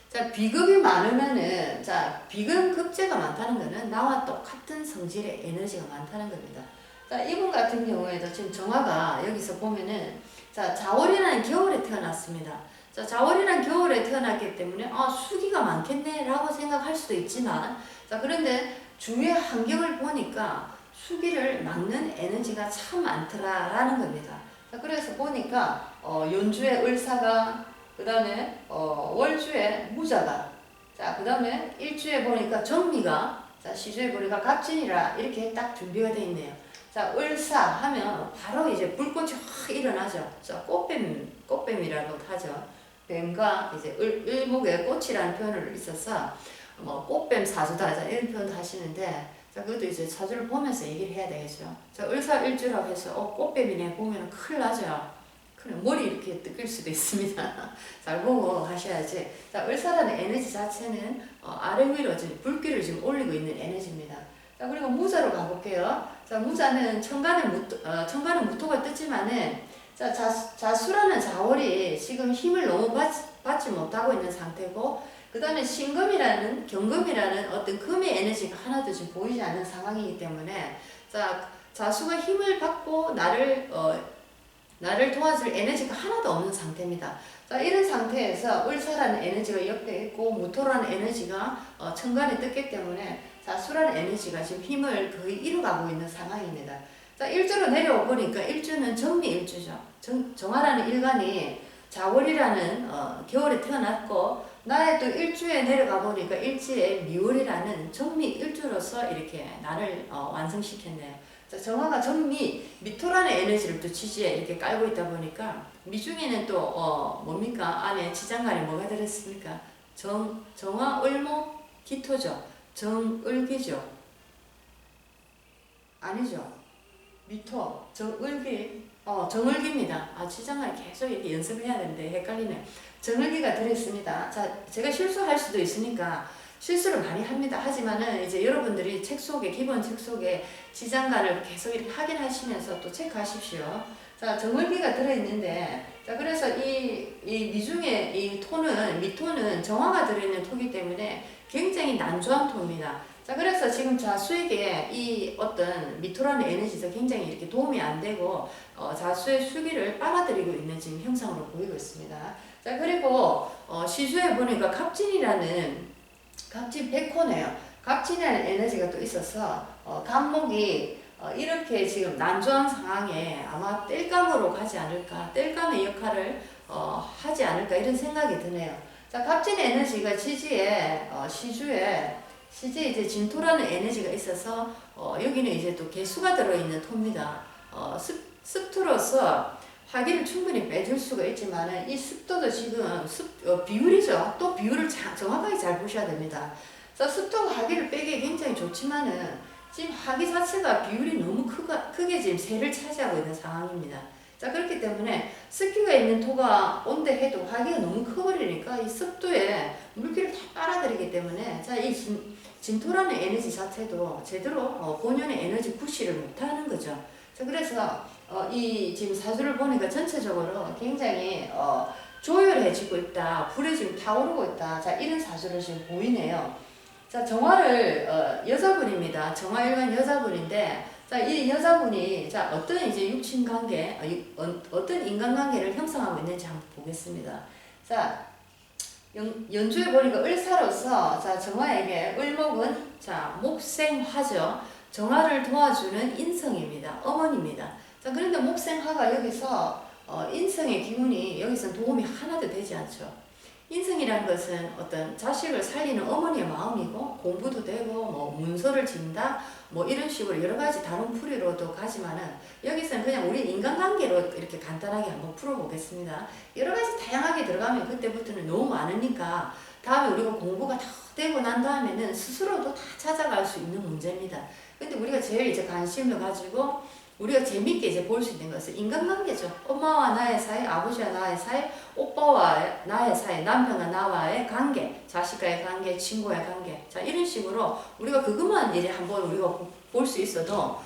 [SPEAKER 1] 자, 비급이 많으면은, 자, 비근급제가 많다는 거는 나와 똑같은 성질의 에너지가 많다는 겁니다. 자, 이분 같은 경우에도 지금 정화가 여기서 보면은, 자, 자월이라는 겨울에 태어났습니다. 자, 자월이라는 겨울에 태어났기 때문에, 수기가 많겠네, 라고 생각할 수도 있지만, 자, 그런데 주위의 환경을 보니까 수기를 막는 에너지가 참 많더라라는 겁니다. 자, 그래서 보니까, 연주의 을사가 그 다음에 월주에 무자가, 자, 그 다음에 일주에 보니까 정미가, 자, 시주에 보니까 갑진이라 이렇게 딱 준비가 되어 있네요. 자, 을사 하면 바로 이제 불꽃이 확 일어나죠. 자, 꽃뱀이라고 하죠. 뱀과 이제 을목의 꽃이라는 표현을 있어서 꽃뱀 사주다, 자, 이런 표현도 하시는데, 자, 그것도 이제 사주를 보면서 얘기를 해야 되겠죠. 자, 을사일주라고 해서 꽃뱀이네 보면 큰일 나죠. 그럼 머리 이렇게 뜯길 수도 있습니다. 잘 보고 하셔야지. 자, 을사라는 에너지 자체는 아래 위로 지금 불길을 지금 올리고 있는 에너지입니다. 자, 그리고 무자로 가볼게요. 자, 무자는 천간은 무토가 뜨지만은, 자, 자수라는 자월이 지금 힘을 너무 받지 못하고 있는 상태고, 그 다음에 신금이라는, 경금이라는 어떤 금의 에너지가 하나도 지금 보이지 않는 상황이기 때문에, 자, 자수가 힘을 받고 나를 도와줄 에너지가 하나도 없는 상태입니다. 자, 이런 상태에서 을사라는 에너지가 옆에 있고 무토라는 에너지가 천간에 떴기 때문에 자수라는 에너지가 지금 힘을 거의 잃어가고 있는 상황입니다. 자, 일주로 내려오 보니까 일주는 정미일주죠. 정화라는 일간이 자월이라는 겨울에 태어났고 나의 또 일주에 내려가 보니까 일주에 미월이라는 정미일주로서 이렇게 나를 완성시켰네요. 정화가 정미, 미토라는 에너지를 또 지지에 이렇게 깔고 있다 보니까 미중에는 또 뭡니까? 안에 지장간에 뭐가 들었습니까? 정화, 을목, 기토죠. 정을기죠. 아니죠. 미토, 정을기, 정을기입니다. 지장간에 계속 이렇게 연습해야 되는데 헷갈리네. 정을기가 들어있습니다. 자, 제가 실수할 수도 있으니까 실수를 많이 합니다. 하지만은 이제 여러분들이 책 속에, 기본 책 속에 지장간을 계속 이렇게 확인하시면서 또 체크하십시오. 자, 정을기가 들어있는데, 자, 그래서 이 미중의 이 토는, 미토는 정화가 들어있는 토기 때문에 굉장히 난조한 토입니다. 자, 그래서 지금 자수에게 이 어떤 미토라는 에너지에서 굉장히 이렇게 도움이 안 되고, 자수의 수기를 빨아들이고 있는 지금 형상으로 보이고 있습니다. 자, 그리고, 시주에 보니까 갑진이라는 갑진 백호네요. 갑진이라는 에너지가 또 있어서 갑목이 이렇게 지금 난조한 상황에 아마 땔감으로 가지 않을까, 땔감의 역할을 하지 않을까 이런 생각이 드네요. 자, 갑진의 에너지가 지지에 시주에 이제 진토라는 에너지가 있어서 여기는 이제 또 개수가 들어있는 토입니다. 습토로서 화기를 충분히 빼줄 수가 있지만 이 습도도 지금 비율이죠. 또 비율을 정확하게 잘 보셔야 됩니다. 자, 습도가 화기를 빼기 굉장히 좋지만은 지금 화기 자체가 비율이 너무 크게 지금 세를 차지하고 있는 상황입니다. 자, 그렇기 때문에 습기가 있는 토가 온다 해도 화기가 너무 커버리니까 이 습도에 물기를 다 빨아들이기 때문에 자, 이 진토라는 에너지 자체도 제대로 본연의 에너지 구실을 못하는 거죠. 자, 그래서 이 지금 사주를 보니까 전체적으로 굉장히 조열해지고 있다. 불에 지금 타오르고 있다. 자, 이런 사주를 지금 보이네요. 자, 정화를 여자분입니다. 정화 일간 여자분인데 자, 이 여자분이 자, 어떤 이제 육친 관계, 어떤 인간 관계를 형성하고 있는지 한번 보겠습니다. 자, 연주에 보니까 을사로서 자, 정화에게 을목은 자, 목생화죠. 정화를 도와주는 인성입니다. 어머니입니다. 자, 그런데 목생화가 여기서 인성의 기운이 여기서 도움이 하나도 되지 않죠. 인성이라는 것은 어떤 자식을 살리는 어머니의 마음이고 공부도 되고 뭐 문서를 진다 뭐 이런 식으로 여러 가지 다른 풀이로도 가지만은 여기서는 그냥 우리 인간관계로 이렇게 간단하게 한번 풀어보겠습니다. 여러 가지 다양하게 들어가면 그때부터는 너무 많으니까 다음에 우리가 공부가 다 되고 난 다음에는 스스로도 다 찾아갈 수 있는 문제입니다. 근데 우리가 제일 이제 관심을 가지고 우리가 재밌게 이제 볼 수 있는 것은 인간관계죠. 엄마와 나의 사이, 아버지와 나의 사이, 오빠와 나의 사이, 남편과 나와의 관계, 자식과의 관계, 친구와의 관계. 자, 이런 식으로 우리가 그것만 이제 한번 우리가 볼 수 있어도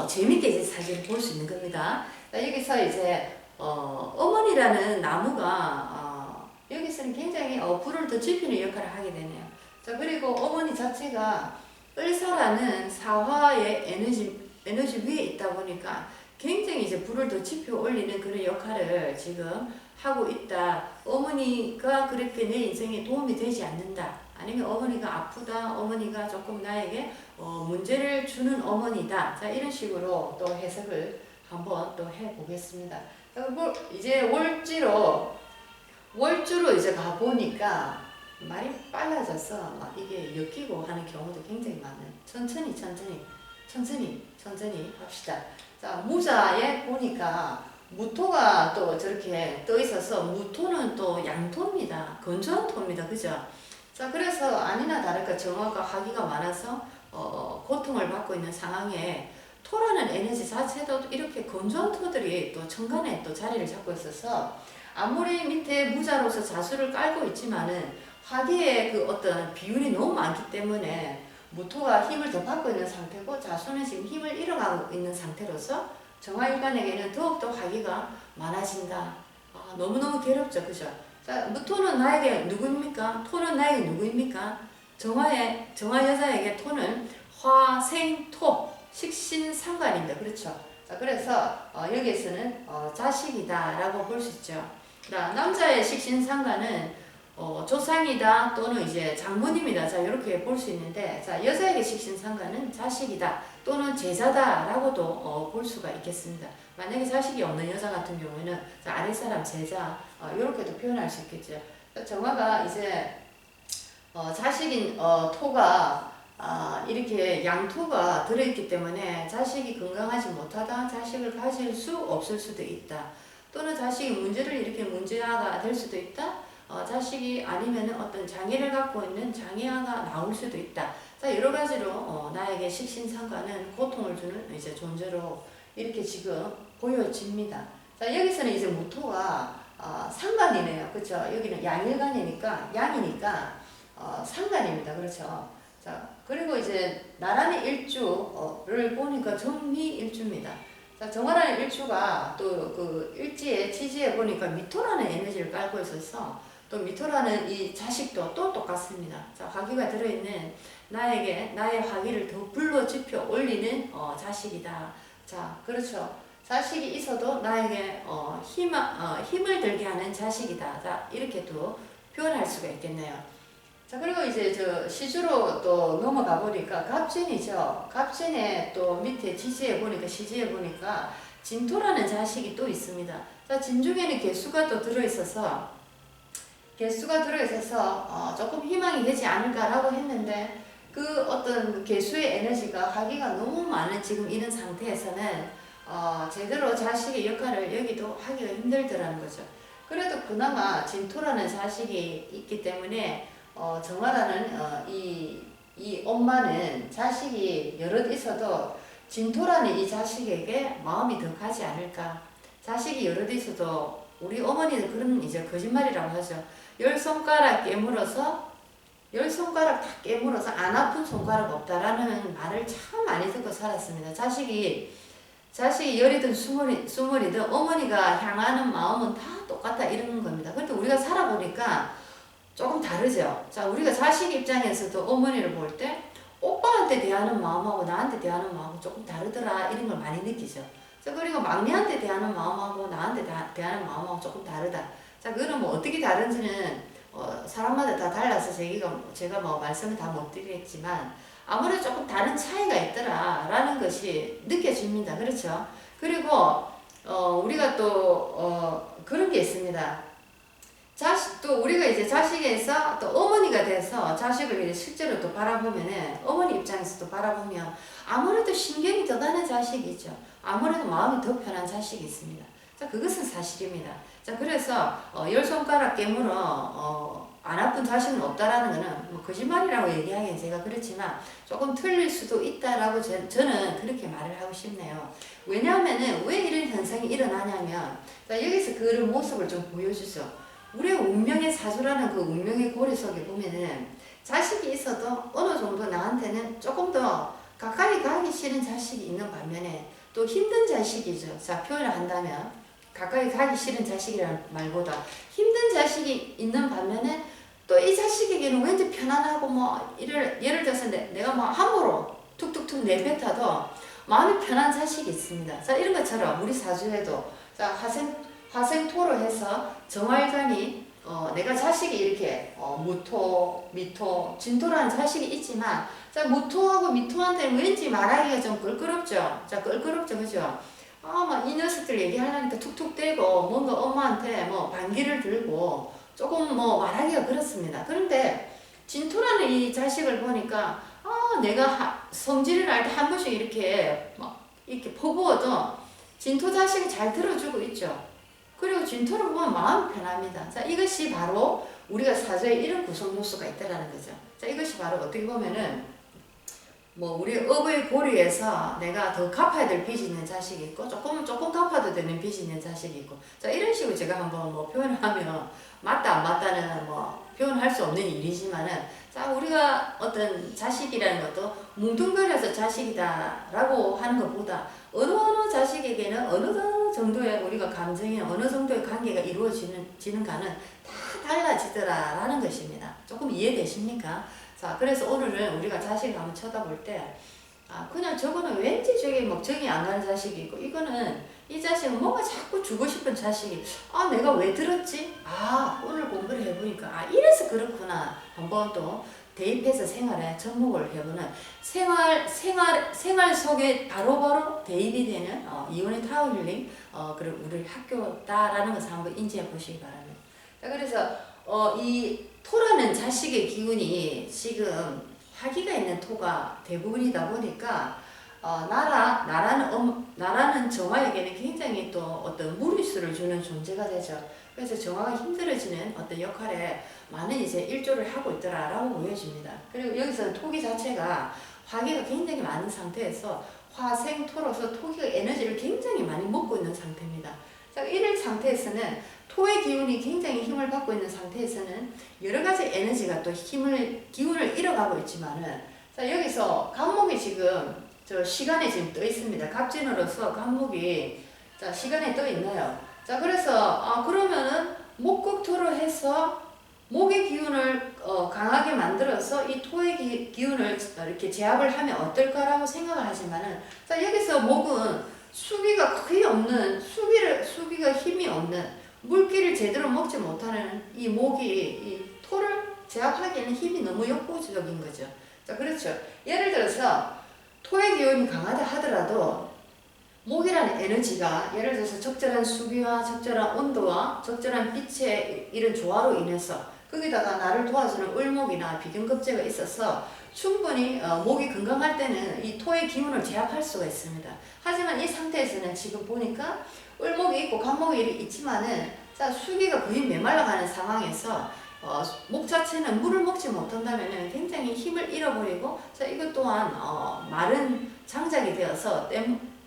[SPEAKER 1] 재밌게 이제 사진을 볼 수 있는 겁니다. 자, 여기서 이제 어머니라는 나무가 여기서는 굉장히 불을 더 지피는 역할을 하게 되네요. 자, 그리고 어머니 자체가 을사라는 사화의 에너지 위에 있다 보니까 굉장히 이제 불을 더 지펴 올리는 그런 역할을 지금 하고 있다. 어머니가 그렇게 내 인생에 도움이 되지 않는다. 아니면 어머니가 아프다. 어머니가 조금 나에게 문제를 주는 어머니다. 자, 이런 식으로 또 해석을 한번 또 해보겠습니다. 이제 월주로 이제 가보니까 말이 빨라져서 막 이게 엮이고 하는 경우도 굉장히 많아요. 천천히 합시다. 자, 무자에 보니까 무토가 또 저렇게 떠 있어서 무토는 또 양토입니다. 건조한 토입니다. 그죠? 자, 그래서 아니나 다를까 정화가 화기가 많아서 고통을 받고 있는 상황에 토라는 에너지 자체도 이렇게 건조한 토들이 또 천간에 또 자리를 잡고 있어서 아무리 밑에 무자로서 자수를 깔고 있지만은 화기의 그 어떤 비율이 너무 많기 때문에 무토가 힘을 더 받고 있는 상태고 자수는 지금 힘을 잃어가고 있는 상태로서 정화일간에게는 더욱더 화기가 많아진다. 너무너무 괴롭죠. 그죠? 자, 무토는 나에게 누구입니까? 토는 나에게 누구입니까? 정화 여자에게 토는 화생토, 식신상관입니다. 그렇죠? 자, 그래서 여기에서는 자식이다 라고 볼 수 있죠. 남자의 식신상관은 조상이다 또는 이제 장모님이다. 자, 이렇게 볼 수 있는데, 자, 여자에게 식신상관은 자식이다 또는 제자다 라고도 볼 수가 있겠습니다. 만약에 자식이 없는 여자 같은 경우에는 자, 아랫사람 제자 이렇게도 표현할 수 있겠죠. 정화가 이제 자식인 토가 이렇게 양토가 들어있기 때문에 자식이 건강하지 못하다, 자식을 가질 수 없을 수도 있다. 또는 자식이 문제를 일으키는 문제아가 될 수도 있다. 자식이 아니면 어떤 장애를 갖고 있는 장애아가 나올 수도 있다. 자, 여러 가지로 나에게 식신상관은 고통을 주는 이제 존재로 이렇게 지금 보여집니다. 자, 여기서는 이제 무토가 상관이네요. 그렇죠? 여기는 양일간이니까 양이니까 상관입니다. 그렇죠? 자, 그리고 이제 나라는 일주를 보니까 정미일주입니다. 자, 정화라는 일주가 또 그 일지의 지지에 보니까 미토라는 에너지를 깔고 있어서 또 미토라는 이 자식도 또 똑같습니다. 자, 화기가 들어있는 나에게 나의 화기를 더 불러 지펴 올리는 자식이다. 자, 그렇죠. 자식이 있어도 나에게 힘을 들게 하는 자식이다. 자, 이렇게도 표현할 수가 있겠네요. 자, 그리고 이제 저 시주로 또 넘어가 보니까 갑진이죠. 갑진에 또 밑에 지지에 보니까 시지에 보니까 진토라는 자식이 또 있습니다. 자, 진 중에는 개수가 또 들어있어서 조금 희망이 되지 않을까라고 했는데 그 어떤 개수의 에너지가 화기가 너무 많은 지금 이런 상태에서는 제대로 자식의 역할을 여기도 하기가 힘들더라는 거죠. 그래도 그나마 진토라는 자식이 있기 때문에 정화라는 이 엄마는 자식이 여럿 있어도 진토라는 이 자식에게 마음이 더 가지 않을까. 자식이 여럿 있어도 우리 어머니는 그런 이제 거짓말이라고 하죠. 열 손가락 깨물어서 열 손가락 다 깨물어서 안 아픈 손가락 없다라는 말을 참 많이 듣고 살았습니다. 자식이 열이든 스물이든 어머니가 향하는 마음은 다 똑같다 이러는 겁니다. 그런데 우리가 살아보니까 조금 다르죠. 자, 우리가 자식 입장에서도 어머니를 볼 때 오빠한테 대하는 마음하고 나한테 대하는 마음은 조금 다르더라 이런 걸 많이 느끼죠. 자, 그리고 막내한테 대하는 마음하고 나한테 대하는 마음하고 조금 다르다. 자, 그거는 뭐 어떻게 다른지는 사람마다 다 달라서 제가 뭐 말씀을 다 못 드리겠지만 아무래도 조금 다른 차이가 있더라라는 것이 느껴집니다. 그렇죠? 그리고 우리가 또 그런 게 있습니다. 또 우리가 이제 자식에서 또 어머니가 돼서 자식을 이제 실제로 또 바라보면은 어머니 입장에서 또 바라보면 아무래도 신경이 더 가는 자식이죠. 아무래도 마음이 더 편한 자식이 있습니다. 자, 그것은 사실입니다. 자, 그래서 열 손가락 깨물어 안 아픈 자식은 없다라는 거는 뭐 거짓말이라고 얘기하기엔 제가 그렇지만 조금 틀릴 수도 있다라고 저는 그렇게 말을 하고 싶네요. 왜냐하면은 왜 이런 현상이 일어나냐면 자, 여기서 그런 모습을 좀 보여주죠. 우리의 운명의 사주라는 그 운명의 고리 속에 보면은 자식이 있어도 어느 정도 나한테는 조금 더 가까이 가기 싫은 자식이 있는 반면에 또 힘든 자식이죠. 자, 표현을 한다면 가까이 가기 싫은 자식이라는 말보다 힘든 자식이 있는 반면에 또 이 자식에게는 왠지 편안하고 뭐 예를 들어서 내가 뭐 함부로 툭툭툭 내뱉어도 마음이 편한 자식이 있습니다. 자, 이런 것처럼 우리 사주에도 자, 화생토로 해서 정활간이 내가 자식이 이렇게 무토, 미토, 진토라는 자식이 있지만 자, 무토하고 미토한테는 왠지 말하기가 좀 껄끄럽죠. 자, 껄끄럽죠. 그죠? 막 이 녀석들 얘기하려니까 툭툭 떼고 뭔가 엄마한테 뭐 반기를 들고 조금 뭐 말하기가 그렇습니다. 그런데 진토라는 이 자식을 보니까 내가 성질을 할 때 한 번씩 이렇게 막 이렇게 퍼부어도 진토 자식이 잘 들어주고 있죠. 그리고 진토를 보면 마음이 편합니다. 자, 이것이 바로 우리가 사주에 이런 구성 요소가 있다라는 거죠. 자, 이것이 바로 어떻게 보면은 뭐 우리 업의 고리에서 내가 더 갚아야 될 빚이 있는 자식이 있고 조금 갚아도 되는 빚이 있는 자식이 있고 자, 이런 식으로 제가 한번 뭐 표현을 하면 맞다 안 맞다는 뭐 표현할 수 없는 일이지만은 자, 우리가 어떤 자식이라는 것도 뭉뚱그려서 자식이다라고 하는 것보다 어느 자식에게는 어느 정도의 우리가 감정이 어느 정도의 관계가 이루어지는가는 다 달라지더라라는 것입니다. 조금 이해되십니까? 자, 그래서 오늘은 우리가 자식을 한번 쳐다볼 때 그냥 저거는 왠지 저게 뭐 정이 안 가는 자식이고 이거는 이 자식은 뭔가 자꾸 주고 싶은 자식이 내가 왜 들었지? 오늘 공부를 해보니까 이래서 그렇구나. 한번 또 대입해서 생활에 접목을 해보는 생활 속에 바로바로 대입이 되는 이온의 타워 힐링 그리고 우리 학교다라는 것을 한번 인지해 보시기 바랍니다. 자, 그래서 이 토라는 자식의 기운이 지금 화기가 있는 토가 대부분이다 보니까 나라는 정화에게는 굉장히 또 어떤 무리수를 주는 존재가 되죠. 그래서 정화가 힘들어지는 어떤 역할에 많은 이제 일조를 하고 있더라라고 보여집니다. 그리고 여기서는 토기 자체가 화기가 굉장히 많은 상태에서 화생토로서 토기가 에너지를 굉장히 많이 먹고 있는 상태입니다. 자, 이런 상태에서는 토의 기운이 굉장히 힘을 받고 있는 상태에서는 여러 가지 에너지가 또 기운을 잃어가고 있지만은 자, 여기서 간목이 지금 저 시간에 지금 떠 있습니다. 갑진으로서 간목이 자, 시간에 떠 있나요? 자, 그래서 그러면은 목극토로 해서 목의 기운을 강하게 만들어서 이 토의 기운을 이렇게 제압을 하면 어떨까라고 생각을 하지만은 자, 여기서 목은 수기가 거의 없는 수기가 힘이 없는 물기를 제대로 먹지 못하는 이 목이 이 토를 제압하기에는 힘이 너무 역부족인 거죠. 자, 그렇죠. 예를 들어서 토의 기운이 강하다 하더라도 목이라는 에너지가 예를 들어서 적절한 수기와 적절한 온도와 적절한 빛의 이런 조화로 인해서 거기다가 나를 도와주는 을목이나 비견급제가 있어서 충분히 목이 건강할 때는 이 토의 기운을 제압할 수가 있습니다. 하지만 이 상태에서는 지금 보니까 을목이 있고 간목이 있지만은 자, 수기가 거의 메말라가는 상황에서 목 자체는 물을 먹지 못한다면 굉장히 힘을 잃어버리고 자, 이것 또한 마른 장작이 되어서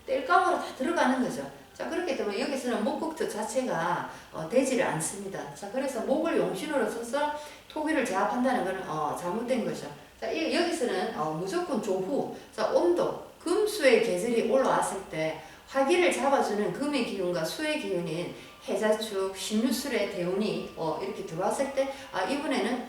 [SPEAKER 1] 땔감으로 다 들어가는 거죠. 자, 그렇기 때문에 여기서는 목국토 자체가 되지를 않습니다. 자, 그래서 목을 용신으로 써서 토기를 제압한다는 것은 잘못된 거죠. 자, 여기서는 무조건 조후, 자, 온도, 금수의 계절이 올라왔을 때 화기를 잡아주는 금의 기운과 수의 기운인 해자축, 신유술의 대운이 이렇게 들어왔을 때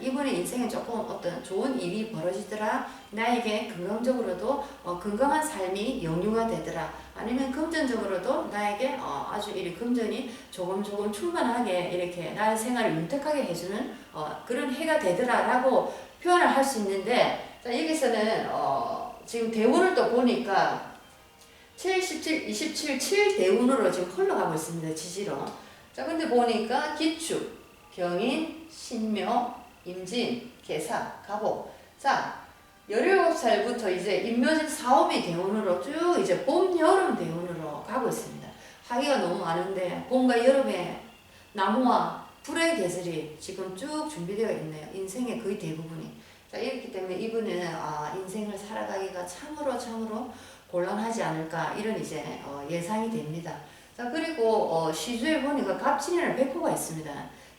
[SPEAKER 1] 이분의 인생에 조금 어떤 좋은 일이 벌어지더라. 나에게 건강적으로도 건강한 삶이 영유가 되더라. 아니면 금전적으로도 나에게 아주 이 금전이 조금 충만하게 이렇게 나의 생활을 윤택하게 해주는 그런 해가 되더라라고 표현을 할 수 있는데, 자, 여기서는 지금 대운을 또 보니까 7, 17, 27, 7대운으로 지금 흘러가고 있습니다. 지지로. 자, 근데 보니까 기축, 병인, 신묘, 임진, 계사, 갑오. 자, 17살부터 이제 임묘진 사오미 대운으로 쭉 이제 봄, 여름 대운으로 가고 있습니다. 하기가 너무 많은데 봄과 여름에 나무와 불의 계절이 지금 쭉 준비되어 있네요. 인생의 거의 대부분이. 자, 이렇기 때문에 이분은 인생을 살아가기가 참으로 곤란하지 않을까 이런 이제 예상이 됩니다. 자, 그리고 시주에 보니까 갑진이라는 백호가 있습니다.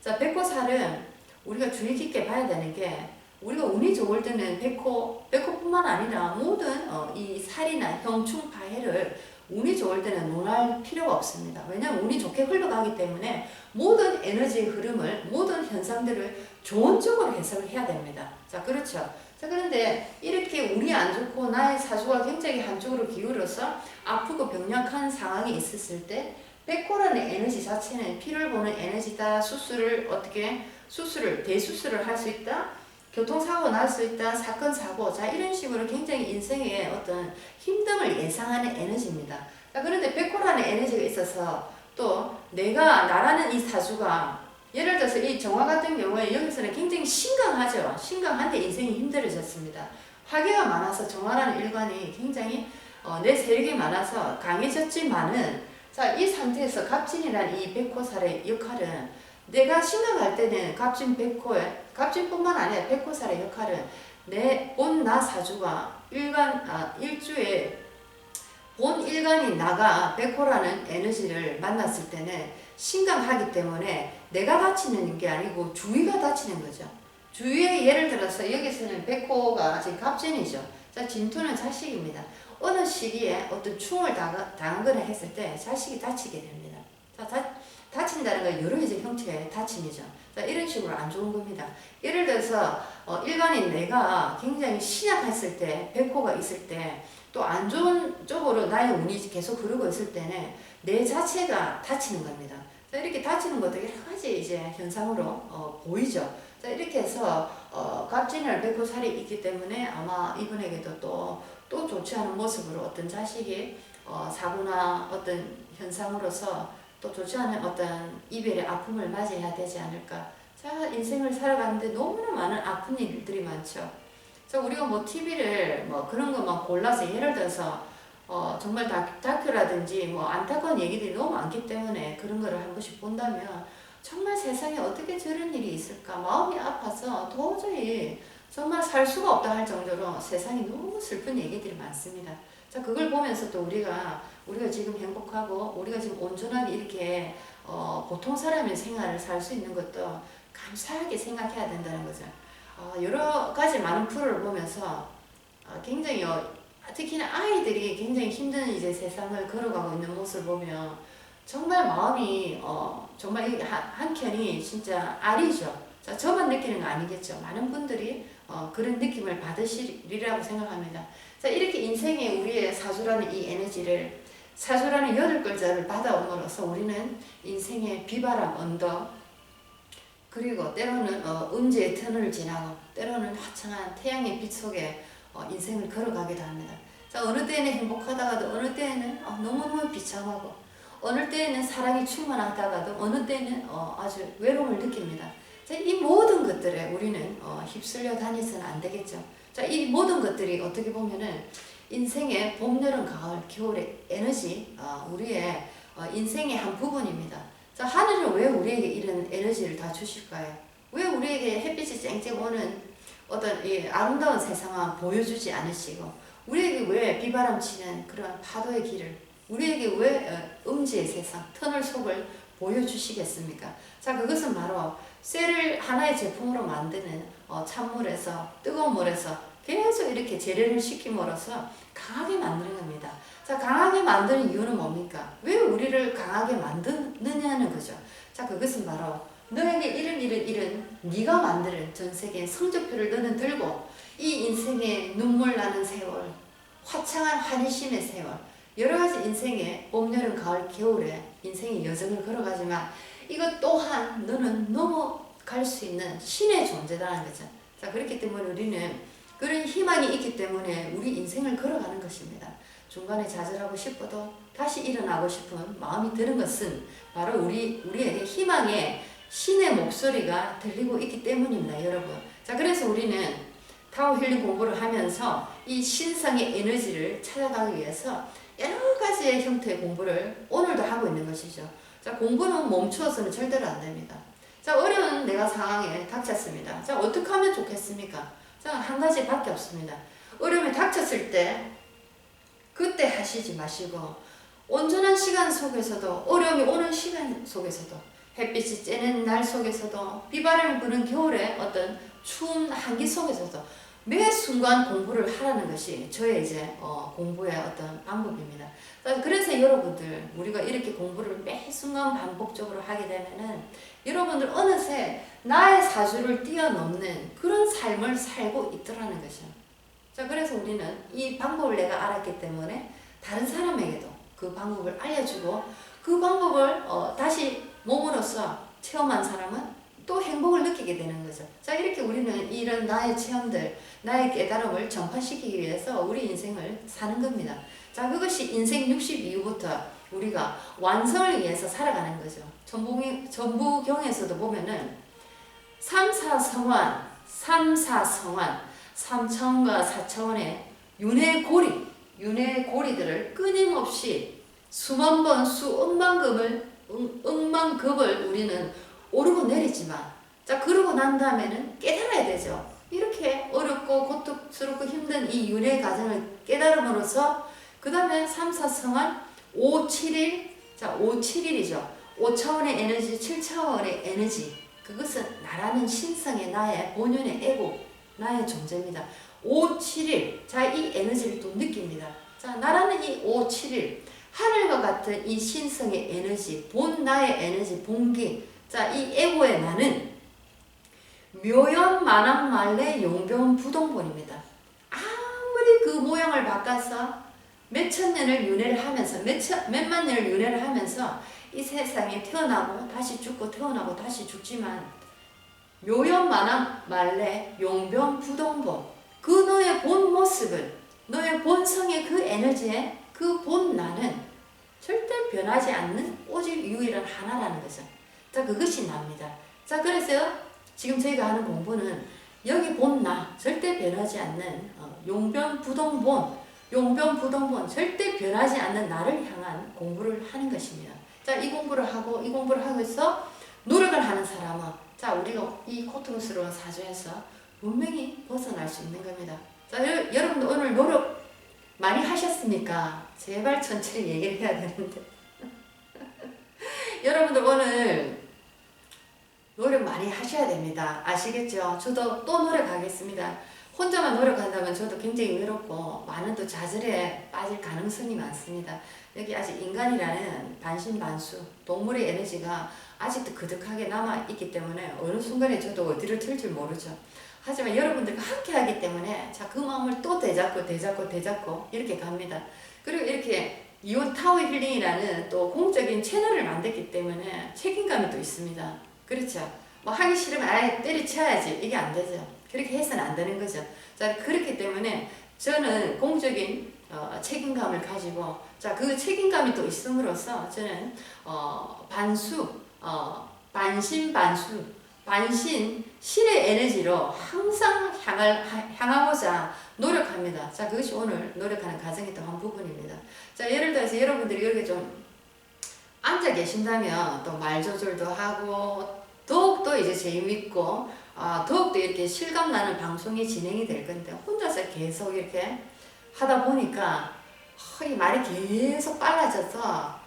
[SPEAKER 1] 자, 백호살은 우리가 주의 깊게 봐야 되는 게, 우리가 운이 좋을 때는 백호뿐만 아니라 모든 이 살이나 형충 파해를 운이 좋을 때는 논할 필요가 없습니다. 왜냐하면 운이 좋게 흘러가기 때문에 모든 에너지의 흐름을, 모든 현상들을 좋은 쪽으로 해석을 해야 됩니다. 자, 그렇죠. 자, 그런데 이렇게 운이 안 좋고 나의 사주가 굉장히 한쪽으로 기울어서 아프고 병약한 상황이 있었을 때 백호라는 에너지 자체는 피를 보는 에너지다. 대수술을 할 수 있다. 교통사고 날 수 있다. 사건, 사고. 자, 이런 식으로 굉장히 인생의 어떤 힘듦을 예상하는 에너지입니다. 자, 그런데 백호라는 에너지가 있어서 또 나라는 이 사주가 예를 들어서 이 정화 같은 경우에 여기서는 굉장히 신강하죠. 신강한데 인생이 힘들어졌습니다. 화기가 많아서 정화라는 일관이 굉장히 내 세력이 많아서 강해졌지만은, 자, 이 상태에서 갑진이라는 이 백호살의 역할은 내가 신강할 때는 갑진뿐만 아니라 백호살의 역할은 내 본 나 사주가 일주에 본 일간이 나가 백호라는 에너지를 만났을 때는 신강하기 때문에 내가 다치는 게 아니고 주위가 다치는 거죠. 주위에 예를 들어서 여기서는 백호가 지금 갑진이죠. 자, 진토는 자식입니다. 어느 시기에 어떤 충을 당하거나 했을 때 자식이 다치게 됩니다. 자, 다친다는 건 여러 가지 형태의 다침이죠. 자, 이런 식으로 안 좋은 겁니다. 예를 들어서 일반인 내가 굉장히 신약했을 때, 백호가 있을 때, 또 안 좋은 쪽으로 나의 운이 계속 흐르고 있을 때는 내 자체가 다치는 겁니다. 자, 이렇게 다치는 것도 여러 가지 이제 현상으로 보이죠. 자, 이렇게 해서 갑진이나 백호살이 있기 때문에 아마 이분에게도 또 좋지 않은 모습으로 어떤 자식이 사고나 어떤 현상으로서 또 좋지 않은 어떤 이별의 아픔을 맞이해야 되지 않을까. 자, 인생을 살아가는데 너무나 많은 아픈 일들이 많죠. 자, 우리가 뭐 TV를 그런 것만 골라서 예를 들어서 정말 다큐라든지 안타까운 얘기들이 너무 많기 때문에 그런 거를 한 번씩 본다면 정말 세상에 어떻게 저런 일이 있을까 마음이 아파서 도저히 정말 살 수가 없다 할 정도로 세상에 너무 슬픈 얘기들이 많습니다. 자, 그걸 보면서 또 우리가 지금 행복하고 우리가 지금 온전하게 이렇게 보통 사람의 생활을 살 수 있는 것도 감사하게 생각해야 된다는 거죠. 여러 가지 많은 프로를 보면서 굉장히 특히나 아이들이 굉장히 힘든 이제 세상을 걸어가고 있는 모습을 보면 정말 마음이 정말 한켠이 진짜 아리죠. 자, 저만 느끼는 거 아니겠죠. 많은 분들이 그런 느낌을 받으시리라고 생각합니다. 자, 이렇게 인생에 우리의 사주라는 이 에너지를, 사주라는 8글자를 받아옴으로써 우리는 인생의 비바람 언덕, 그리고 때로는 음지의 터널을 지나고 때로는 화창한 태양의 빛 속에 인생을 걸어가기도 합니다. 자, 어느 때에는 행복하다가도 어느 때에는 너무너무 비참하고 어느 때에는 사랑이 충만하다가도 어느 때에는 아주 외로움을 느낍니다. 자, 이 모든 것들에 우리는 휩쓸려 다니서는 안 되겠죠. 자, 이 모든 것들이 어떻게 보면은 인생의 봄, 여름, 가을, 겨울의 에너지, 우리의 인생의 한 부분입니다. 자, 하늘은 왜 우리에게 이런 에너지를 다 주실까요? 왜 우리에게 햇빛이 쨍쨍 오는 어떤 이 아름다운 세상을 보여주지 않으시고 우리에게 왜 비바람 치는 그런 파도의 길을 우리에게 왜 음지의 세상, 터널 속을 보여주시겠습니까? 자, 그것은 바로 쇠를 하나의 제품으로 만드는 찬물에서, 뜨거운 물에서 계속 이렇게 재련을 시킴으로써 강하게 만드는 겁니다. 자, 강하게 만드는 이유는 뭡니까? 왜 우리를 강하게 만드느냐는 거죠. 자, 그것은 바로 너에게 이런 네가 만드는 전 세계의 성적표를 너는 들고 이 인생의 눈물 나는 세월, 화창한 환희심의 세월, 여러 가지 인생의 봄, 여름, 가을, 겨울에 인생의 여정을 걸어가지만 이것 또한 너는 넘어갈 수 있는 신의 존재라는 거죠. 자, 그렇기 때문에 우리는 그런 희망이 있기 때문에 우리 인생을 걸어가는 것입니다. 중간에 좌절하고 싶어도 다시 일어나고 싶은 마음이 드는 것은 바로 우리에게 희망의 신의 목소리가 들리고 있기 때문입니다, 여러분. 자, 그래서 우리는 타오 힐링 공부를 하면서 이 신성의 에너지를 찾아가기 위해서 여러 가지의 형태의 공부를 오늘도 하고 있는 것이죠. 자, 공부는 멈추어서는 절대로 안 됩니다. 자, 어려운 내가 상황에 닥쳤습니다. 자, 어떻게 하면 좋겠습니까? 자, 한 가지밖에 없습니다. 어려움이 닥쳤을 때 그때 하시지 마시고 온전한 시간 속에서도, 어려움이 오는 시간 속에서도, 햇빛이 쬐는 날 속에서도, 비바람이 부는 겨울의 어떤 추운 한기 속에서도 매 순간 공부를 하라는 것이 저의 이제 공부의 어떤 방법입니다. 그래서 여러분들, 우리가 이렇게 공부를 매 순간 반복적으로 하게 되면은 여러분들 어느새 나의 사주를 뛰어넘는 그런 삶을 살고 있더라는 거죠. 자, 그래서 우리는 이 방법을 내가 알았기 때문에 다른 사람에게도 그 방법을 알려주고 그 방법을 다시 몸으로써 체험한 사람은 또 행복을 느끼게 되는 거죠. 자, 이렇게 우리는 이런 나의 체험들, 나의 깨달음을 전파시키기 위해서 우리 인생을 사는 겁니다. 자, 그것이 인생 60 이후부터 우리가 완성을 위해서 살아가는 거죠. 전부경에서도 보면은 3, 4성환, 3차원과 4차원의 윤회 고리들을 끊임없이 수만 번, 억만 급을 우리는 오르고 내리지만, 자, 그러고 난 다음에는 깨달아야 되죠. 이렇게 어렵고 고통스럽고 힘든 이 윤회 과정을 깨달음으로써 그 다음에 3, 4성환, 5, 7일, 자, 5, 7일이죠. 5차원의 에너지, 7차원의 에너지, 그것은 나라는 신성의 나의 본연의 에고, 나의 존재입니다. 5, 7일, 자, 이 에너지를 또 느낍니다. 자, 나라는 이 5, 7일, 하늘과 같은 이 신성의 에너지, 본 나의 에너지, 본기, 자, 이 에고의 나는 묘연 만한 말래 용변 부동본입니다. 아무리 그 모양을 바꿔서 몇천 년을 윤회를 하면서 몇만 년을 윤회를 하면서 이 세상에 태어나고 다시 죽고 태어나고 다시 죽지만 묘연 만한 말래 용변 부동본, 그 너의 본 모습을, 너의 본성의 그 에너지의 그 본 나는 절대 변하지 않는 오직 유일한 하나라는 거죠. 자, 그것이 나입니다. 자, 그래서 지금 저희가 하는 공부는 여기 본 나, 절대 변하지 않는 용변부동본, 절대 변하지 않는 나를 향한 공부를 하는 것입니다. 자, 이 공부를 하고 해서 노력을 하는 사람은, 자, 우리가 이 고통스러운 사주에서 분명히 벗어날 수 있는 겁니다. 자, 여러분들 오늘 노력 많이 하셨습니까? 제발 천천히 얘기를 해야 되는데. 여러분들 오늘 노력 많이 하셔야 됩니다. 아시겠죠? 저도 또 노력하겠습니다. 혼자만 노력한다면 저도 굉장히 외롭고 많은 또 좌절에 빠질 가능성이 많습니다. 여기 아직 인간이라는 반신반수, 동물의 에너지가 아직도 그득하게 남아있기 때문에 어느 순간에 저도 어디를 튈 줄 모르죠. 하지만 여러분들과 함께 하기 때문에 자, 그 마음을 또 되잡고 이렇게 갑니다. 그리고 이렇게 이온 타워 힐링이라는 또 공적인 채널을 만들기 때문에 책임감이 또 있습니다. 그렇죠? 뭐 하기 싫으면 아예 때려쳐야지, 이게 안 되죠. 그렇게 해서는 안 되는 거죠. 자, 그렇기 때문에 저는 공적인 책임감을 가지고, 자, 그 책임감이 또 있음으로써 저는 반신 신의 에너지로 항상 향하고자 노력합니다. 자, 그것이 오늘 노력하는 과정의 또 한 부분입니다. 자, 예를 들어서 여러분들이 이렇게 좀 앉아 계신다면 또 말 조절도 하고 더욱더 이제 재미있고 더욱더 이렇게 실감나는 방송이 진행이 될 건데, 혼자서 계속 이렇게 하다 보니까 이 말이 계속 빨라져서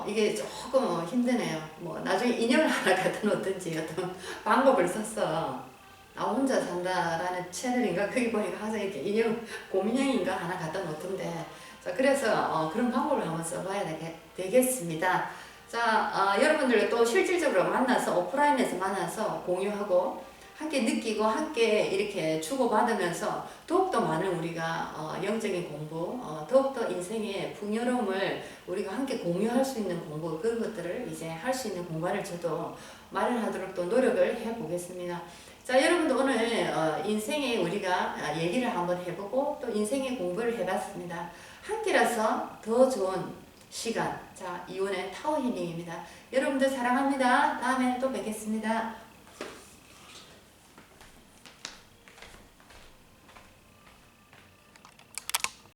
[SPEAKER 1] 이게 조금 힘드네요. 뭐 나중에 인형을 하나 갖다 놓든지 어떤 방법을 써서 나 혼자 산다라는 채널인가 거기 보니까 항상 이렇게 인형 곰인형인가 하나 갖다 놓던데 자 그래서 그런 방법을 한번 써봐야 되겠습니다. 자 여러분들 또 실질적으로 만나서 오프라인에서 만나서 공유하고 함께 느끼고 함께 이렇게 주고받으면서 더욱더 많은 우리가 영적인 공부 더욱더 인생의 풍요로움을 우리가 함께 공유할 수 있는 공부 그런 것들을 이제 할 수 있는 공간을 저도 마련하도록 또 노력을 해보겠습니다. 자 여러분들 오늘 인생에 우리가 얘기를 한번 해보고 또 인생의 공부를 해봤습니다. 함께라서 더 좋은 시간 자 이혼의 타워 힐링입니다. 여러분들 사랑합니다. 다음에 또 뵙겠습니다.